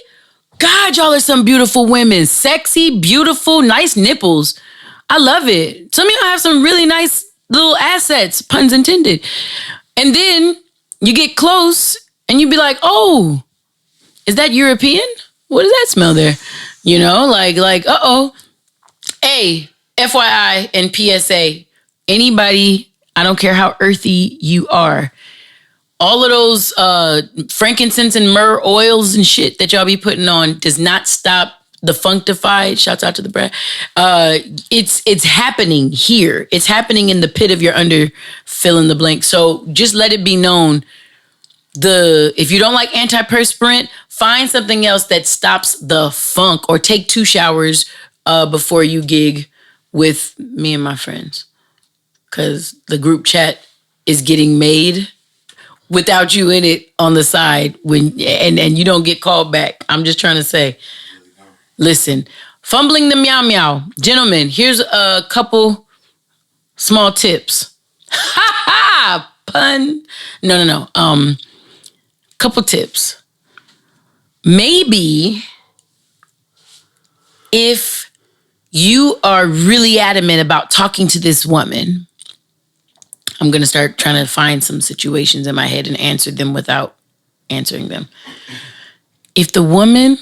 God, y'all are some beautiful women. Sexy, beautiful, nice nipples. I love it. Some of y'all have some really nice little assets, puns intended. And then you get close and you be like, oh, is that European? What does that smell there? You know, like, uh-oh. Hey, FYI and PSA, anybody, I don't care how earthy you are, all of those frankincense and myrrh oils and shit that y'all be putting on does not stop the functified. Shouts out to the brand. It's happening here. It's happening in the pit of your under, fill in the blank. So just let it be known. If you don't like antiperspirant, find something else that stops the funk, or take 2 showers before you gig with me and my friends. Because the group chat is getting made without you in it on the side and you don't get called back. I'm just trying to say, listen, Fumbling the meow meow. Gentlemen, here's a couple small tips. Ha ha! Pun. No. Couple tips. Maybe if you are really adamant about talking to this woman, I'm going to start trying to find some situations in my head and answer them without answering them. If the woman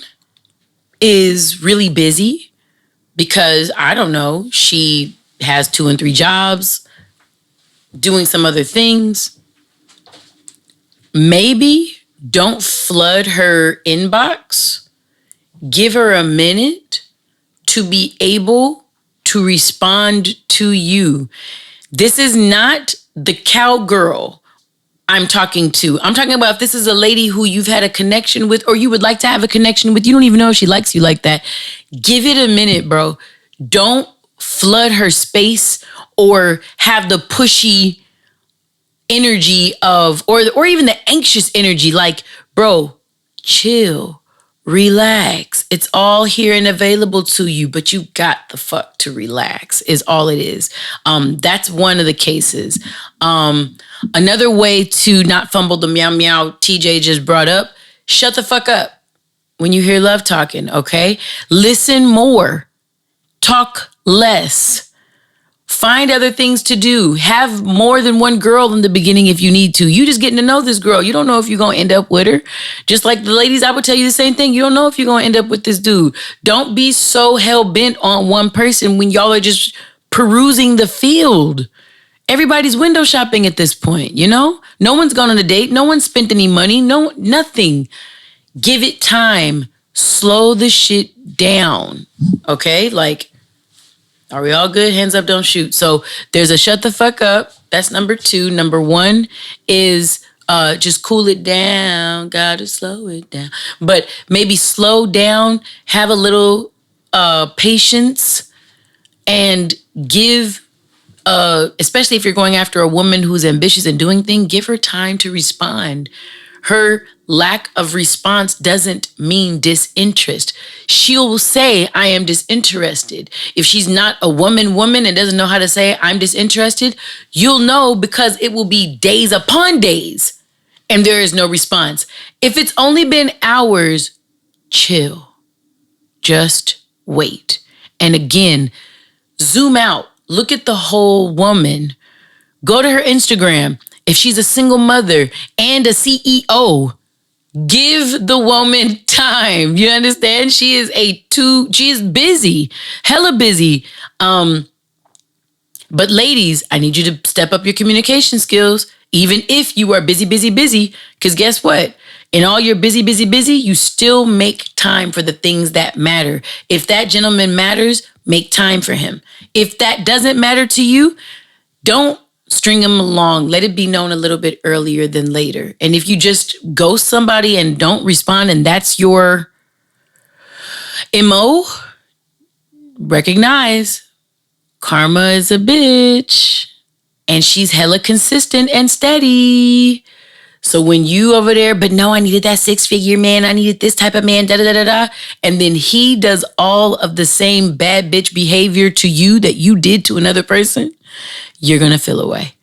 is really busy because, I don't know, she has 2 and 3 jobs, doing some other things, maybe don't flood her inbox. Give her a minute to be able to respond to you. This is not the cowgirl I'm talking to. I'm talking about if this is a lady who you've had a connection with or you would like to have a connection with. You don't even know if she likes you like that. Give it a minute, bro. Don't flood her space or have the pushy energy of, or even the anxious energy. Like, bro, chill. Relax. It's all here and available to you, but you got the fuck to relax is all it is. That's one of the cases. Another way to not fumble the meow meow TJ just brought up, shut the fuck up when you hear love talking, okay? Listen more. Talk less. Find other things to do. Have more than one girl in the beginning if you need to. You just getting to know this girl. You don't know if you're going to end up with her. Just like the ladies, I would tell you the same thing. You don't know if you're going to end up with this dude. Don't be so hell-bent on one person when y'all are just perusing the field. Everybody's window shopping at this point, you know? No one's gone on a date. No one spent any money. No, nothing. Give it time. Slow the shit down, okay? Like, are we all good? Hands up, don't shoot. So there's a shut the fuck up. That's number 2. Number 1 is just cool it down. Gotta slow it down. But maybe slow down, have a little patience, and give, especially if you're going after a woman who's ambitious and doing things, give her time to respond. Her lack of response doesn't mean disinterest. She'll say, I am disinterested. If she's not a woman and doesn't know how to say, I'm disinterested, you'll know because it will be days upon days and there is no response. If it's only been hours, chill. Just wait. And again, zoom out. Look at the whole woman. Go to her Instagram. If she's a single mother and a CEO, give the woman time. You understand? She is busy, hella busy. But ladies, I need you to step up your communication skills, even if you are busy. Because guess what? In all your busy, you still make time for the things that matter. If that gentleman matters, make time for him. If that doesn't matter to you, don't string them along. Let it be known a little bit earlier than later. And if you just ghost somebody and don't respond and that's your MO, recognize karma is a bitch and she's hella consistent and steady. So when you over there, but no, I needed that 6-figure man. I needed this type of man, and then he does all of the same bad bitch behavior to you that you did to another person, you're going to feel away.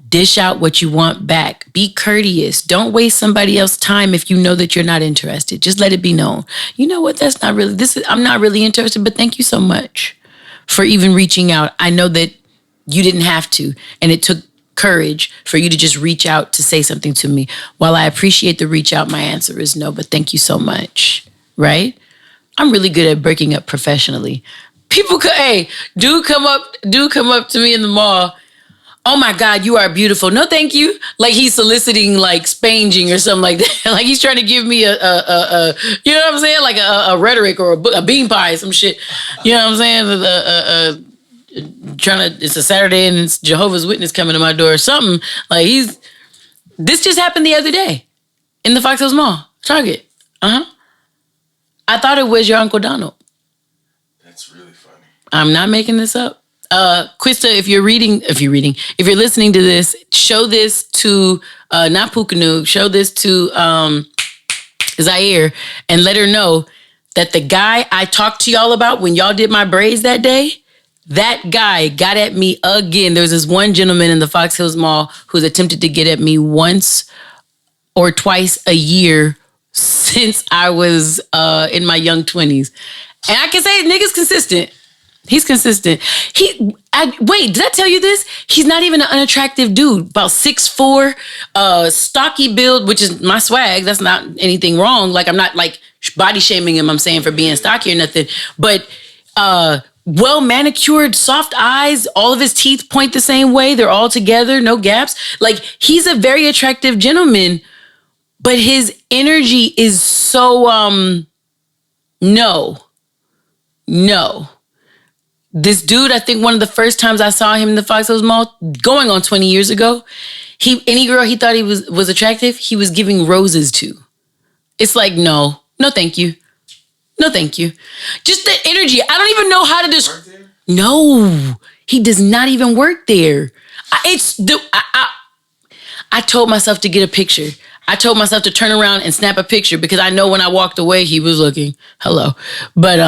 Dish out what you want back. Be courteous. Don't waste somebody else's time if you know that you're not interested. Just let it be known. You know what? I'm not really interested, but thank you so much for even reaching out. I know that you didn't have to, and it took courage for you to just reach out to say something to me. While I appreciate the reach out, my answer is no, but thank you so much, right? I'm really good at breaking up professionally. People do come up to me in the mall. Oh my God, you are beautiful. No, thank you. Like he's soliciting like spanging or something like that. Like he's trying to give me a you know what I'm saying? Like a rhetoric or a bean pie, some shit. You know what I'm saying? It's a Saturday and it's Jehovah's Witness coming to my door or something. Like this just happened the other day in the Fox Hills Mall, Target. I thought it was your Uncle Donald. That's really funny. I'm not making this up. Krista, if you're listening to this, show this to, not Pukanu, show this to Zaire and let her know that the guy I talked to y'all about when y'all did my braids that day, that guy got at me again. There was this one gentleman in the Fox Hills Mall who's attempted to get at me once or twice a year since I was in my young 20s. And I can say nigga's consistent. He's consistent. Wait, did I tell you this? He's not even an unattractive dude. About 6'4", stocky build, which is my swag. That's not anything wrong. Like, I'm not like body shaming him, I'm saying, for being stocky or nothing. But well manicured, soft eyes, all of his teeth point the same way. They're all together, no gaps. Like, he's a very attractive gentleman, but his energy is so no. This dude, I think one of the first times I saw him in the Fox Hills Mall, going on 20 years ago, any girl he thought he was attractive, he was giving roses to. It's like, no, thank you. No, thank you. Just the energy. I don't even know how to describe. No, he does not even work there. I told myself to get a picture. I told myself to turn around and snap a picture because I know when I walked away, he was looking. Hello. But,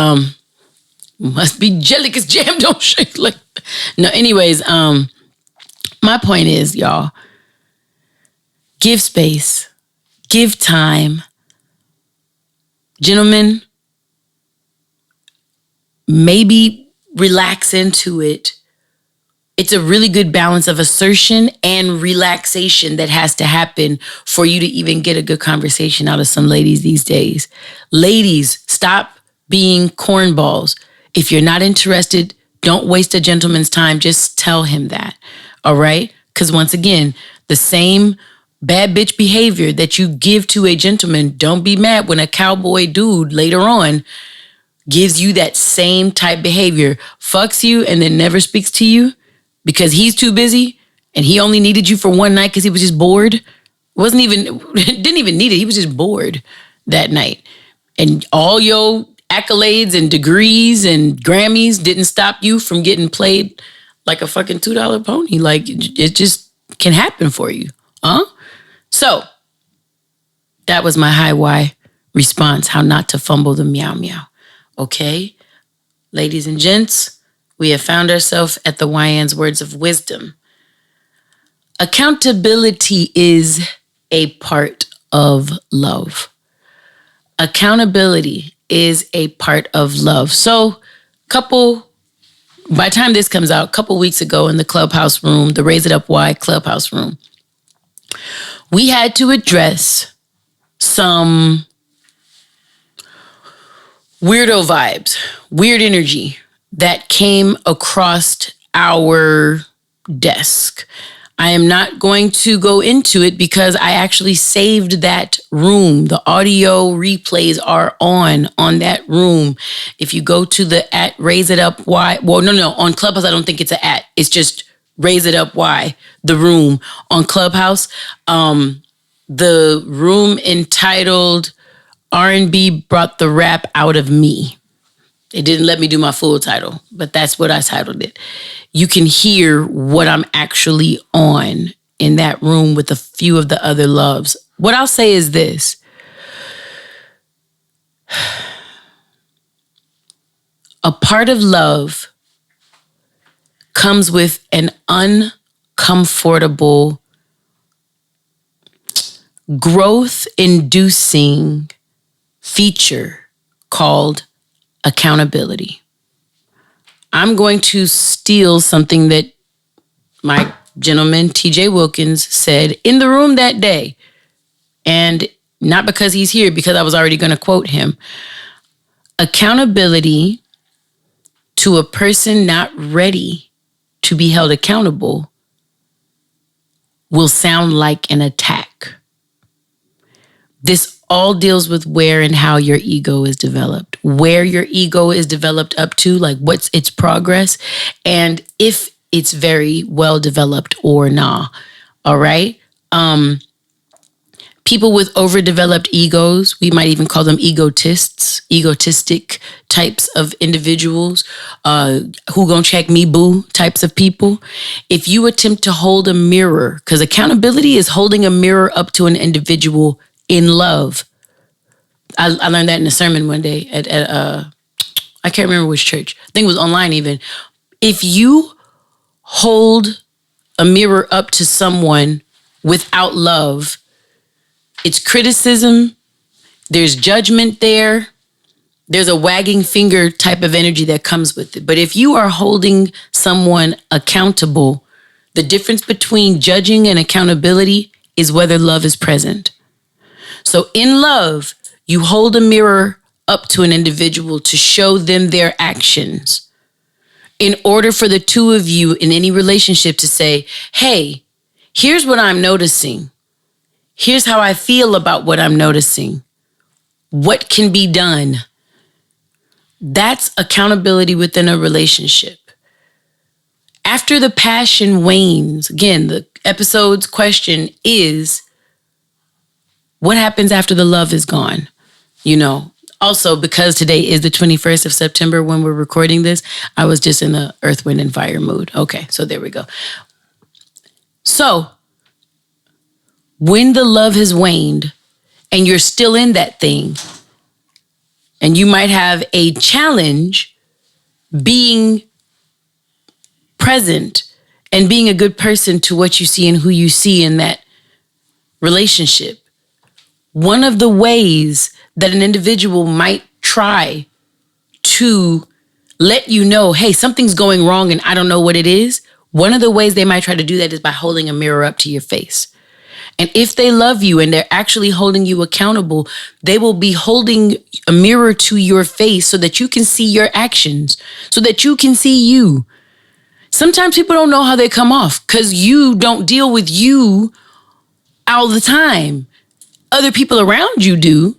must be jelly because jam don't shake like that. No, anyways, my point is, y'all, give space, give time. Gentlemen, maybe relax into it. It's a really good balance of assertion and relaxation that has to happen for you to even get a good conversation out of some ladies these days. Ladies, stop being cornballs. If you're not interested, don't waste a gentleman's time. Just tell him that. All right? Because once again, the same bad bitch behavior that you give to a gentleman, don't be mad when a cowboy dude later on gives you that same type behavior, fucks you and then never speaks to you because he's too busy and he only needed you for one night because he was just bored. Didn't even need it. He was just bored that night. And all your accolades and degrees and Grammys didn't stop you from getting played like a fucking $2 pony. Like, it just can happen for you. So that was my high why response, how not to fumble the meow meow. Okay, ladies and gents, we have found ourselves at the Wyann's words of wisdom. Accountability is a part of love. Accountability is a part of love. So, by the time this comes out, a couple weeks ago in the Clubhouse room, the Raise It Up Y Clubhouse room, we had to address some weirdo vibes, weird energy that came across our desk. I am not going to go into it because I actually saved that room. The audio replays are on that room. If you go to the @ Raise It Up Y, well, no, on Clubhouse, I don't think it's an @ it's just Raise It Up Y, the room on Clubhouse. The room entitled R&B Brought the Rap Out of Me. It didn't let me do my full title, but that's what I titled it. You can hear what I'm actually on in that room with a few of the other loves. What I'll say is this. A part of love comes with an uncomfortable, growth-inducing feature called accountability. I'm going to steal something that my gentleman, TJ Wilkins, said in the room that day. And not because he's here, because I was already going to quote him. Accountability to a person not ready to be held accountable will sound like an attack. This all deals with where and how your ego is developed, where your ego is developed up to, like what's its progress, and if it's very well developed or not. All right. People with overdeveloped egos, we might even call them egotistic types of individuals, who gonna check me boo types of people. If you attempt to hold a mirror, because accountability is holding a mirror up to an individual in love. I learned that in a sermon one day at I can't remember which church. I think it was online even. If you hold a mirror up to someone without love, it's criticism, there's judgment there, there's a wagging finger type of energy that comes with it. But if you are holding someone accountable, the difference between judging and accountability is whether love is present. So in love, you hold a mirror up to an individual to show them their actions in order for the two of you in any relationship to say, hey, here's what I'm noticing. Here's how I feel about what I'm noticing. What can be done? That's accountability within a relationship. After the passion wanes, again, the episode's question is, what happens after the love is gone? You know, also because today is the 21st of September when we're recording this, I was just in the earth, wind, and fire mood. Okay, so there we go. So when the love has waned and you're still in that thing, and you might have a challenge being present and being a good person to what you see and who you see in that relationship. One of the ways that an individual might try to let you know, hey, something's going wrong and I don't know what it is. One of the ways they might try to do that is by holding a mirror up to your face. And if they love you and they're actually holding you accountable, they will be holding a mirror to your face so that you can see your actions, so that you can see you. Sometimes people don't know how they come off because you don't deal with you all the time. Other people around you do.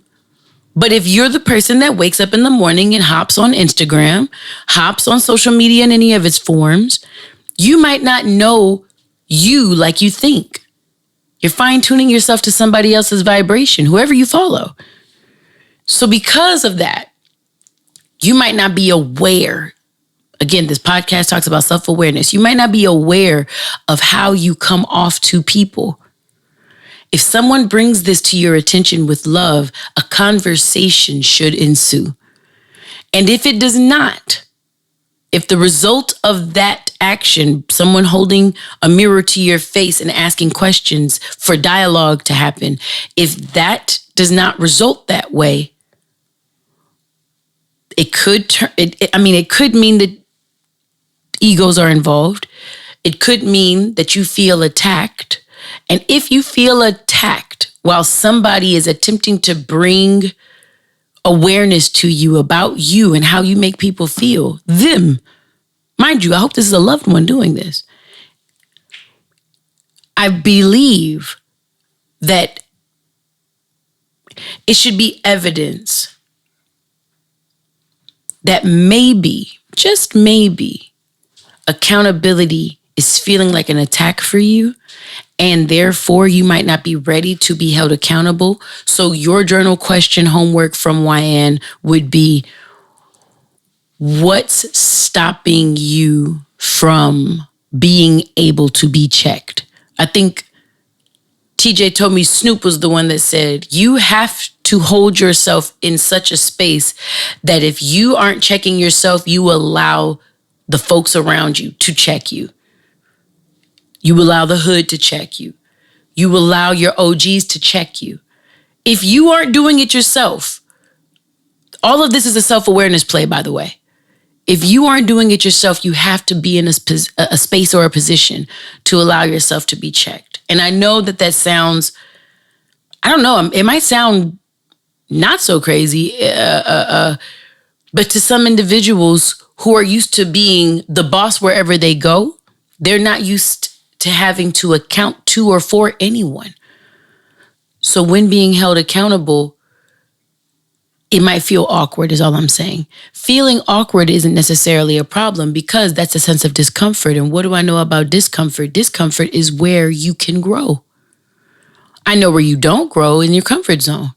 But if you're the person that wakes up in the morning and hops on Instagram, hops on social media in any of its forms, you might not know you like you think. You're fine-tuning yourself to somebody else's vibration, whoever you follow. So because of that, you might not be aware. Again, this podcast talks about self-awareness. You might not be aware of how you come off to people. If someone brings this to your attention with love, a conversation should ensue. And if it does not, if the result of that action, someone holding a mirror to your face and asking questions for dialogue to happen, if that does not result that way, it could it could mean that egos are involved. It could mean that you feel attacked. And if you feel attacked while somebody is attempting to bring awareness to you about you and how you make people feel, them, mind you, I hope this is a loved one doing this. I believe that it should be evidence that maybe, just maybe, accountability is feeling like an attack for you, and therefore you might not be ready to be held accountable. So your journal question homework from Wyann would be, what's stopping you from being able to be checked? I think TJ told me Snoop was the one that said, you have to hold yourself in such a space that if you aren't checking yourself, you allow the folks around you to check you. You allow the hood to check you. You allow your OGs to check you. If you aren't doing it yourself, all of this is a self-awareness play, by the way. If you aren't doing it yourself, you have to be in a space or a position to allow yourself to be checked. And I know that sounds, I don't know, it might sound not so crazy, but to some individuals who are used to being the boss wherever they go, they're not used to having to account to or for anyone. So when being held accountable, it might feel awkward is all I'm saying. Feeling awkward isn't necessarily a problem because that's a sense of discomfort. And what do I know about discomfort? Discomfort is where you can grow. I know where you don't grow, in your comfort zone.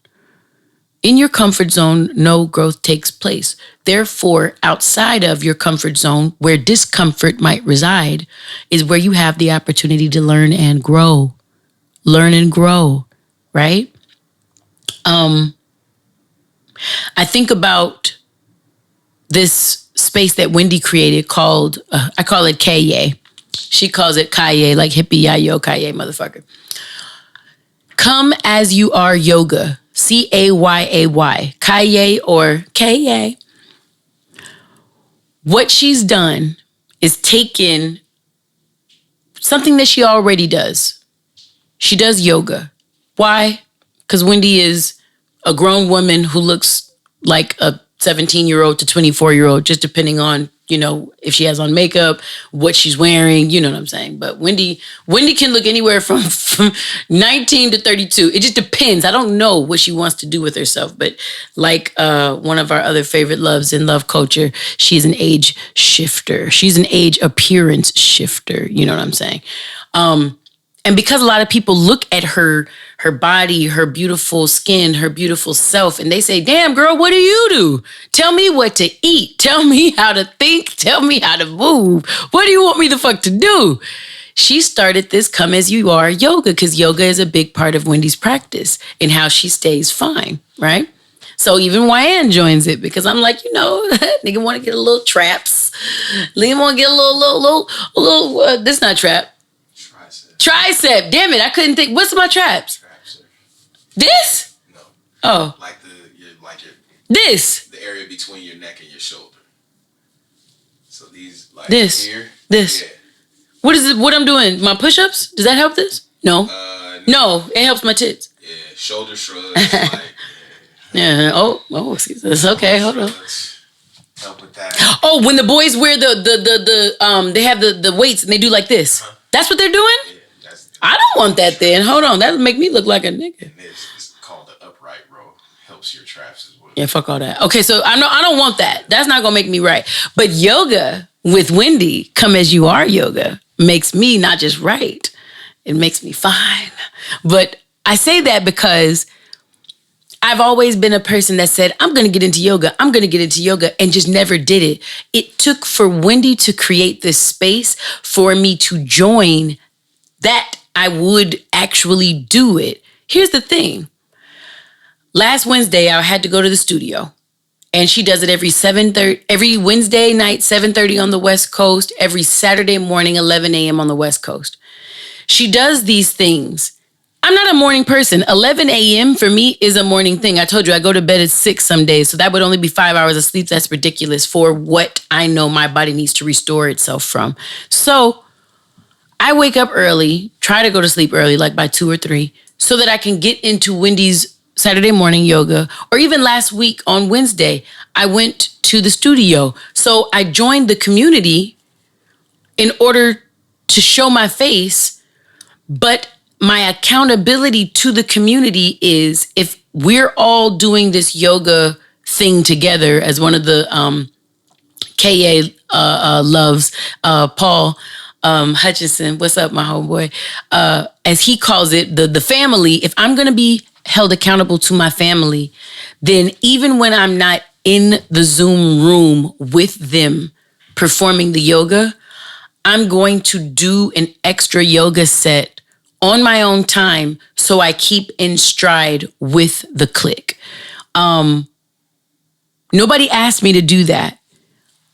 In your comfort zone, no growth takes place. Therefore, outside of your comfort zone, where discomfort might reside, is where you have the opportunity to learn and grow. Learn and grow, right? I think about this space that Wendy created called, I call it Kaye. She calls it Kaye, like hippie yayo Kaye, motherfucker. Come as you are yoga. Cayay. Kaye or Kaye. What she's done is taken something that she already does. She does yoga. Why? Because Wendy is a grown woman who looks like a 17-year-old to 24-year-old, just depending on, if she has on makeup, what she's wearing, you know what I'm saying? But Wendy can look anywhere from 19 to 32. It just depends. I don't know what she wants to do with herself. But like one of our other favorite loves in Luv Culture, she's an age shifter. She's an age appearance shifter. You know what I'm saying? And because a lot of people look at her body, her beautiful skin, her beautiful self, and they say, damn, girl, what do you do? Tell me what to eat. Tell me how to think. Tell me how to move. What do you want me the fuck to do? She started this come as you are yoga because yoga is a big part of Wendy's practice and how she stays fine, right? So even Wyann joins it because I'm like, nigga want to get a little traps. Nigga want to get a little, this not trap. Tricep. Damn it. I couldn't think. What's my traps? This? No. Oh. Like this. The area between your neck and your shoulder. So these like this. Here. This. Yeah. What is it? What I'm doing? My push-ups? Does that help this? No. No, it helps my tits. Yeah. Shoulder shrugs. Yeah. Oh, excuse us. Okay, hold on. Help with that. Oh, when the boys wear they have the weights and they do like this. Huh? That's what they're doing? Yeah. I don't want that then. Hold on. That'll make me look like a nigga. And it's called the upright row. Helps your traps as well. Yeah, fuck all that. Okay, so I don't want that. That's not going to make me right. But yoga with Wendy, come as you are yoga, makes me not just right. It makes me fine. But I say that because I've always been a person that said, I'm going to get into yoga. I'm going to get into yoga and just never did it. It took for Wendy to create this space for me to join that I would actually do it. Here's the thing. Last Wednesday, I had to go to the studio. And she does it every Wednesday night, 7:30 on the West Coast, every Saturday morning, 11 a.m. on the West Coast. She does these things. I'm not a morning person. 11 a.m. for me is a morning thing. I told you I go to bed at 6 some days, so that would only be 5 hours of sleep. That's ridiculous for what I know my body needs to restore itself from. So I wake up early, try to go to sleep early, like by 2 or 3, so that I can get into Wendy's Saturday morning yoga. Or even last week on Wednesday, I went to the studio. So I joined the community in order to show my face. But my accountability to the community is if we're all doing this yoga thing together, as one of the KA loves, Paul Hutchinson, what's up, my homeboy? As he calls it, the family, if I'm going to be held accountable to my family, then even when I'm not in the Zoom room with them performing the yoga, I'm going to do an extra yoga set on my own time so I keep in stride with the clique. Nobody asked me to do that.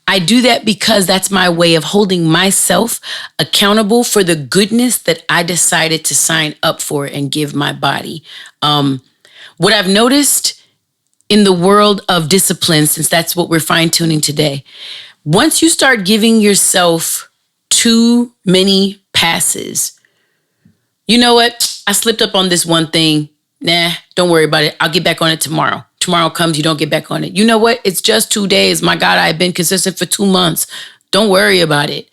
I do that because that's my way of holding myself accountable for the goodness that I decided to sign up for and give my body. What I've noticed in the world of discipline, since that's what we're fine-tuning today, once you start giving yourself too many passes, you know what? I slipped up on this one thing. Nah, don't worry about it. I'll get back on it tomorrow. Tomorrow comes, you don't get back on it. You know what? It's just 2 days. My God, I've been consistent for 2 months. Don't worry about it.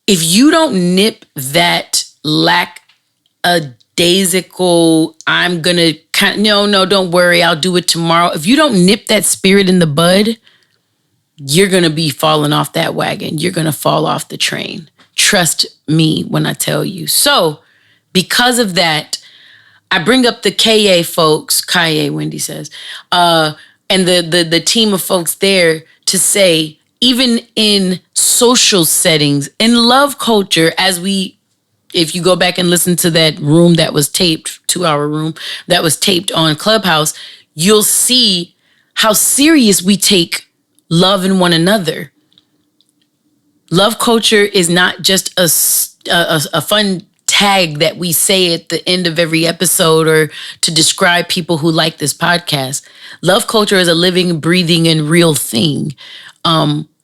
If you don't nip that lackadaisical, I'm going to no, don't worry, I'll do it tomorrow. If you don't nip that spirit in the bud, you're going to be falling off that wagon. You're going to fall off the train. Trust me when I tell you. So because of that, I bring up the KA folks, Kaye, Wendy says, and the team of folks there to say, even in social settings, in Luv Culture, if you go back and listen to that room that was taped, 2-hour room that was taped on Clubhouse, you'll see how serious we take love in one another. Love culture is not just a fun tag that we say at the end of every episode or to describe people who like this podcast. Love culture is a living, breathing, and real thing.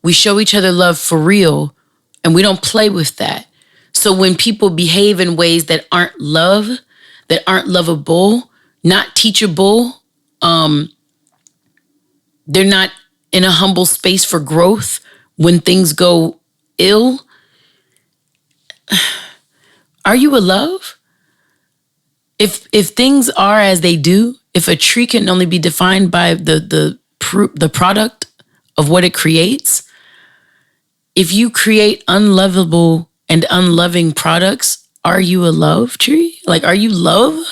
We show each other love for real, and we don't play with that. So when people behave in ways that aren't love, that aren't lovable, not teachable, they're not in a humble space for growth when things go ill. Are you a love? If things are as they do, if a tree can only be defined by the product of what it creates, if you create unlovable and unloving products, are you a love tree? Like, are you love?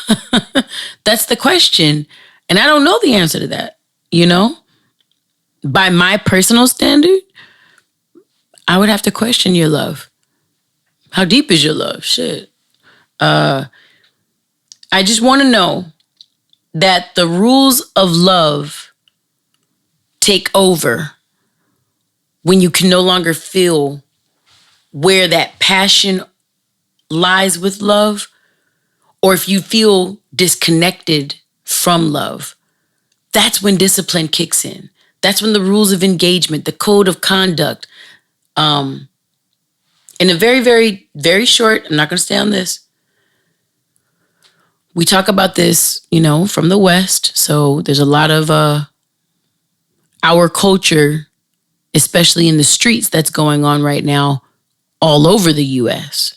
That's the question. And I don't know the answer to that, you know? By my personal standard, I would have to question your love. How deep is your love? Shit. I just want to know that the rules of love take over when you can no longer feel where that passion lies with love, or if you feel disconnected from love. That's when discipline kicks in. That's when the rules of engagement, the code of conduct, in a very, very, very short, I'm not going to stay on this. We talk about this, from the West. So there's a lot of our culture, especially in the streets, that's going on right now all over the US.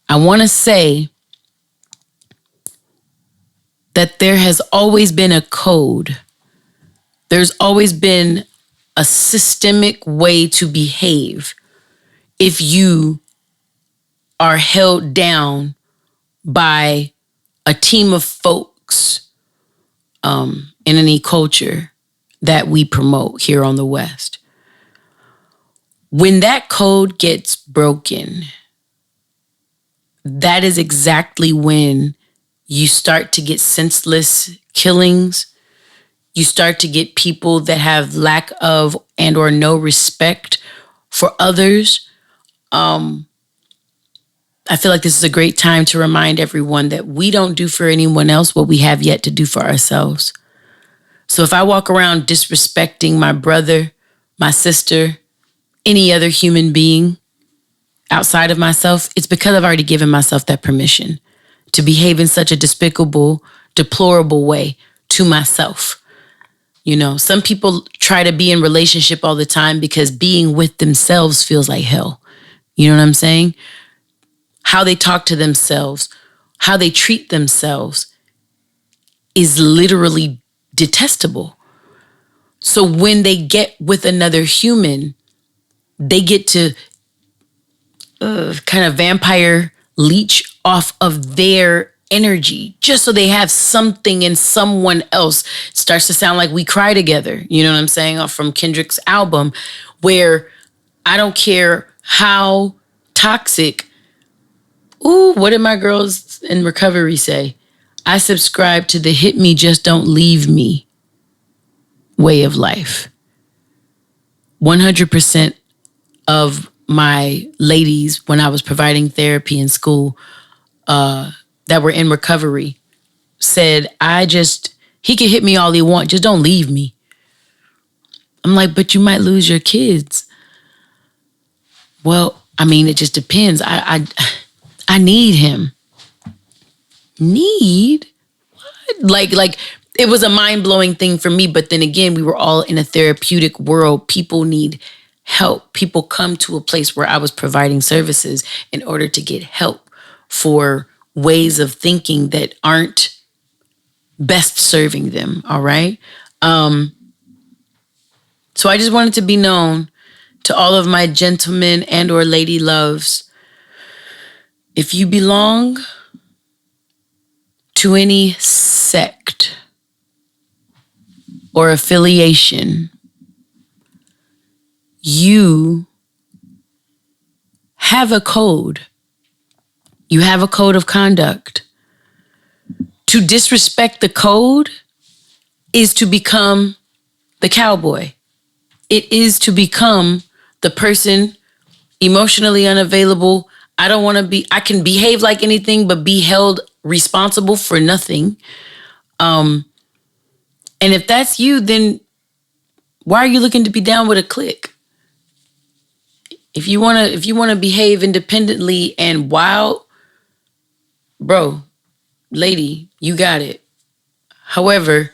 I want to say that there has always been a code. There's always been a systemic way to behave if you are held down by a team of folks in any culture that we promote here on the West. When that code gets broken, that is exactly when you start to get senseless killings. You start to get people that have lack of and or no respect for others. I feel like this is a great time to remind everyone that we don't do for anyone else what we have yet to do for ourselves. So if I walk around disrespecting my brother, my sister, any other human being outside of myself, it's because I've already given myself that permission to behave in such a despicable, deplorable way to myself. Some people try to be in relationship all the time because being with themselves feels like hell. You know what I'm saying? How they talk to themselves, how they treat themselves is literally detestable. So when they get with another human, they get to kind of vampire leech off of their energy just so they have something in someone else. It starts to sound like We Cry Together, you know what I'm saying, from Kendrick's album, where I don't care how toxic. Ooh, what did my girls in recovery say? I subscribe to the hit me, just don't leave me way of life. 100% of my ladies, when I was providing therapy in school, that were in recovery, said, he can hit me all he wants, just don't leave me. I'm like, but you might lose your kids. Well, it just depends. I need him. Need? What? Like it was a mind-blowing thing for me. But then again, we were all in a therapeutic world. People need help. People come to a place where I was providing services in order to get help for ways of thinking that aren't best serving them. All right. So I just wanted to be known to all of my gentlemen and or lady loves. If you belong to any sect or affiliation, you have a code. You have a code of conduct To disrespect the code is to become the cowboy. It is to become the person emotionally unavailable. I can behave like anything, but be held responsible for nothing. And if that's you, then why are you looking to be down with a clique? If you wanna behave independently and wild, bro, lady, you got it. However,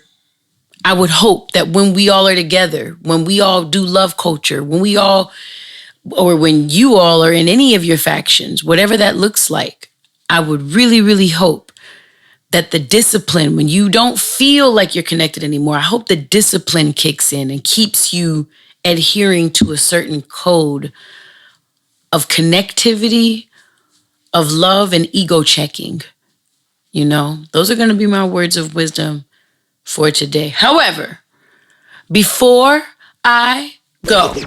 I would hope that when we all are together, when we all do Luv Culture, when you all are in any of your factions, whatever that looks like, I would really, really hope that the discipline, when you don't feel like you're connected anymore, I hope the discipline kicks in and keeps you adhering to a certain code of connectivity, of love, and ego checking. You know, those are going to be my words of wisdom for today. However, before I go, do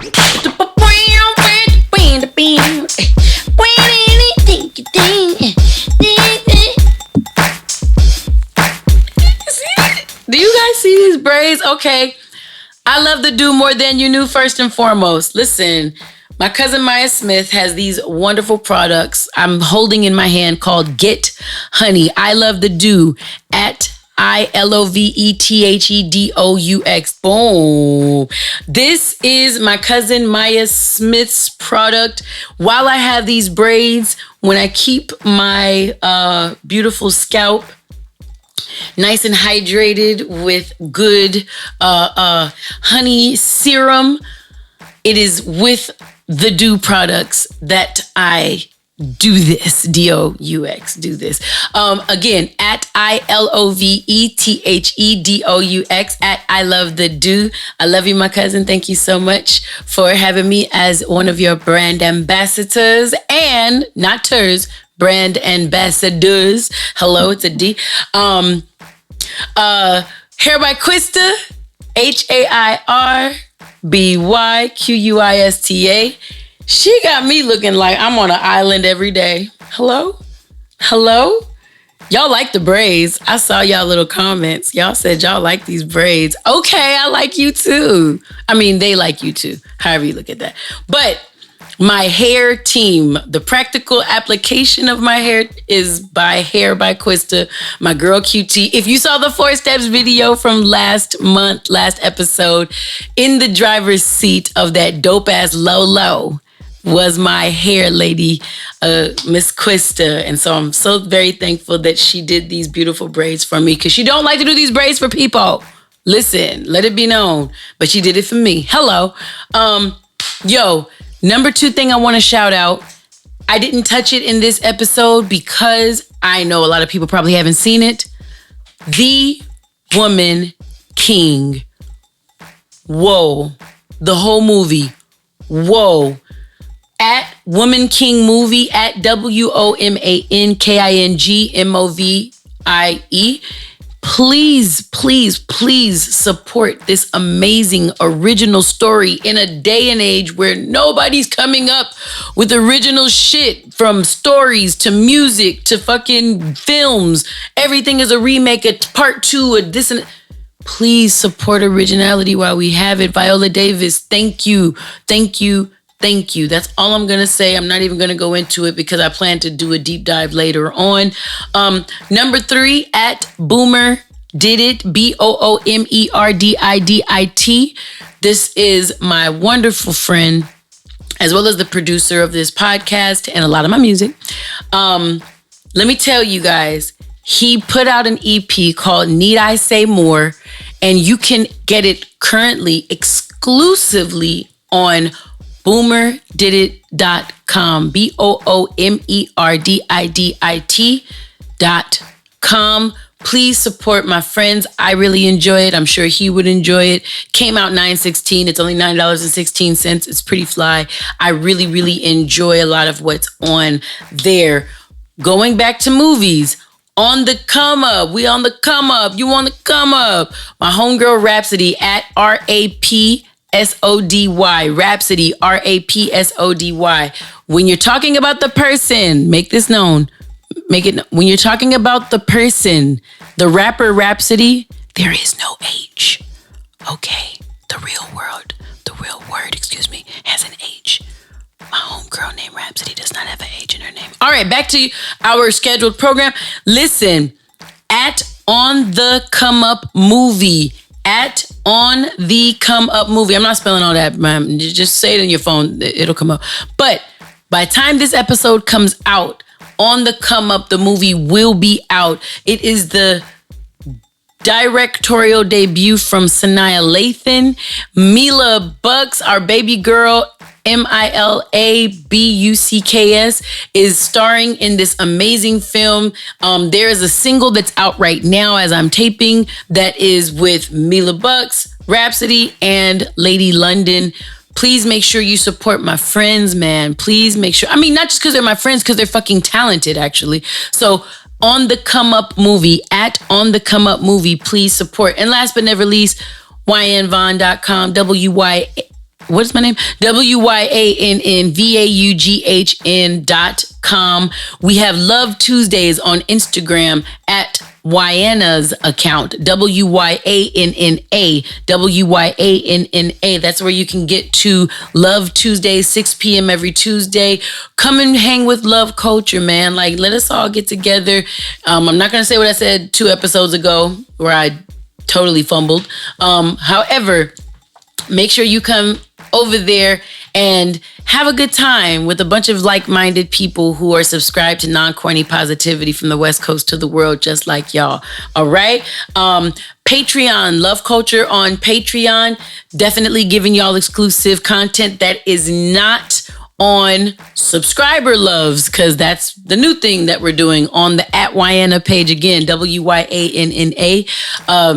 you guys see these braids? Okay. I love the do more than you knew first and foremost. Listen, my cousin Maya Smith has these wonderful products I'm holding in my hand called Get Honey. I love the do at ILOVETHEDOUX. Boom. This is my cousin Maya Smith's product. While I have these braids, when I keep my beautiful scalp nice and hydrated with good honey serum, it is with the Dew products that I do this. DOUX, do this. Again, at ILOVETHEDOUX, at I love the Dew. I love you, my cousin. Thank you so much for having me as one of your brand ambassadors and not ters, brand ambassadors. Hello, it's a D. Hair by Quista, HAIRBYQUISTA. She got me looking like I'm on an island every day. Hello? Y'all like the braids. I saw y'all little comments. Y'all said y'all like these braids. Okay, I like you too. I mean, they like you too. However you look at that. But my hair team, the practical application of my hair is by Hair by Quista, my girl QT. If you saw the 4 steps video from last episode, in the driver's seat of that dope ass Lolo was my hair lady, Miss Quista. And so I'm so very thankful that she did these beautiful braids for me, because she don't like to do these braids for people. Listen, let it be known. But she did it for me. Hello. Number 2 thing I want to shout out. I didn't touch it in this episode because I know a lot of people probably haven't seen it. The Woman King. Whoa. The whole movie. Whoa. At Woman King Movie, at WOMANKINGMOVIE. Please, please, please support this amazing original story in a day and age where nobody's coming up with original shit, from stories to music to fucking films. Everything is a remake, a part 2, a this and... Please support originality while we have it. Viola Davis, thank you. Thank you. Thank you. That's all I'm going to say. I'm not even going to go into it because I plan to do a deep dive later on. Number 3, at Boomer Did It, BOOMERDIDIT. This is my wonderful friend, as well as the producer of this podcast and a lot of my music. Let me tell you guys, he put out an EP called Need I Say More, and you can get it currently exclusively on boomerdidit.com, BOOMERDIDIT.com. Please support my friends. I really enjoy it. I'm sure he would enjoy it. Came out $9.16. It's only $9.16. It's pretty fly. I really, really enjoy a lot of what's on there. Going back to movies, on the come up. We on the come up. You on the come up. My homegirl Rhapsody, at RAPSODY. Rhapsody, RAPSODY. When you're talking about the person, make this known. make it, when you're talking about the person, the rapper Rhapsody, there is no age. Okay, the real word, has an H. My homegirl named Rhapsody does not have an H in her name. All right, back to our scheduled program. Listen, at On The Come Up Movie. At On The Come Up Movie. I'm not spelling all that, man. Just say it in your phone. It'll come up. But by the time this episode comes out, On The Come Up, the movie will be out. It is the directorial debut from Sanaya Lathan. Mila Bucks, our baby girl, Milabucks, is starring in this amazing film. There is a single that's out right now as I'm taping that is with Mila Bucks, Rhapsody, and Lady London. Please make sure you support my friends, man. Please make sure. I mean, not just because they're my friends, because they're fucking talented, actually. So, On The Come Up Movie, at On The Come Up Movie, please support. And last but never least, WyannVaughn.com, what is my name? WYANNVAUGHN.com. We have Love Tuesdays on Instagram at Wyanna's account, WYANNA. That's where you can get to Love Tuesdays, 6 p.m. every Tuesday. Come and hang with Luv Culture, man. Like, let us all get together. I'm not going to say what I said 2 episodes ago where I totally fumbled. However, make sure you come over there and have a good time with a bunch of like-minded people who are subscribed to non-corny positivity from the West Coast to the world, just like y'all. All right. Patreon, Luv Culture on Patreon, definitely giving y'all exclusive content that is not on subscriber loves, because that's the new thing that we're doing on the at Wyanna page. Again, WYANNA.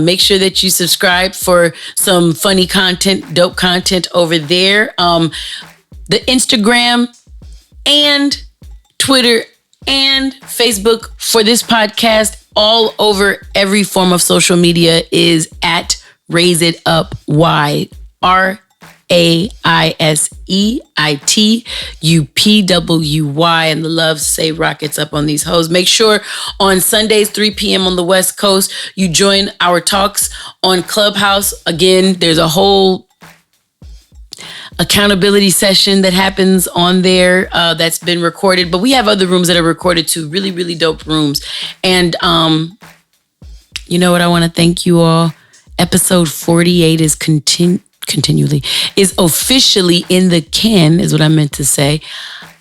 Make sure that you subscribe for some funny content, dope content over there. The Instagram and Twitter and Facebook for this podcast, all over every form of social media, is at Raise It Up Y. RAISEITUPWY, and the love say rockets up on these hoes. Make sure on Sundays, 3 p.m. on the West Coast, you join our talks on Clubhouse. Again, there's a whole accountability session that happens on there that's been recorded, but we have other rooms that are recorded too. Really, really dope rooms. And you know what? I want to thank you all. Episode 48 is is officially in the can, is what I meant to say.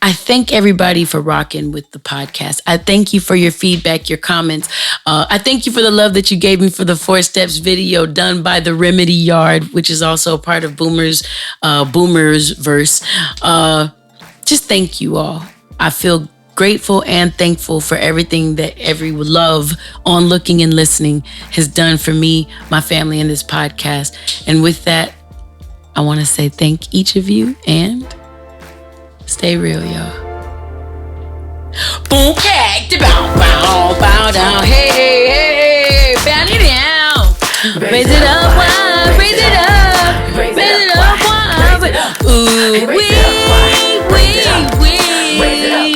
I thank everybody for rocking with the podcast. I thank you for your feedback, your comments. I thank you for the love that you gave me for the 4 Steps video done by the Remedy Yard, which is also a part of Boomer's verse. Just thank you all. I feel grateful and thankful for everything that every love on Looking and Listening has done for me, my family, and this podcast. And with that, I want to say thank each of you and stay real, y'all. Boom, cack, bow, bow, bow down, hey, hey, hey, bow it down. Raise it up, why? Raise it up, raise it up, why? Ooh, we, raise it up,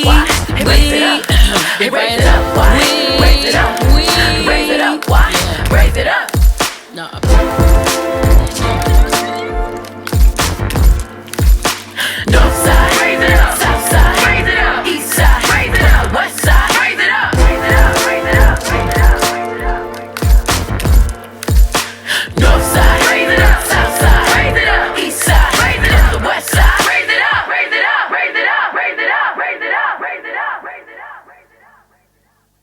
why? Raise it up, raise it up, why? Raise it up, why? Raise it up. No.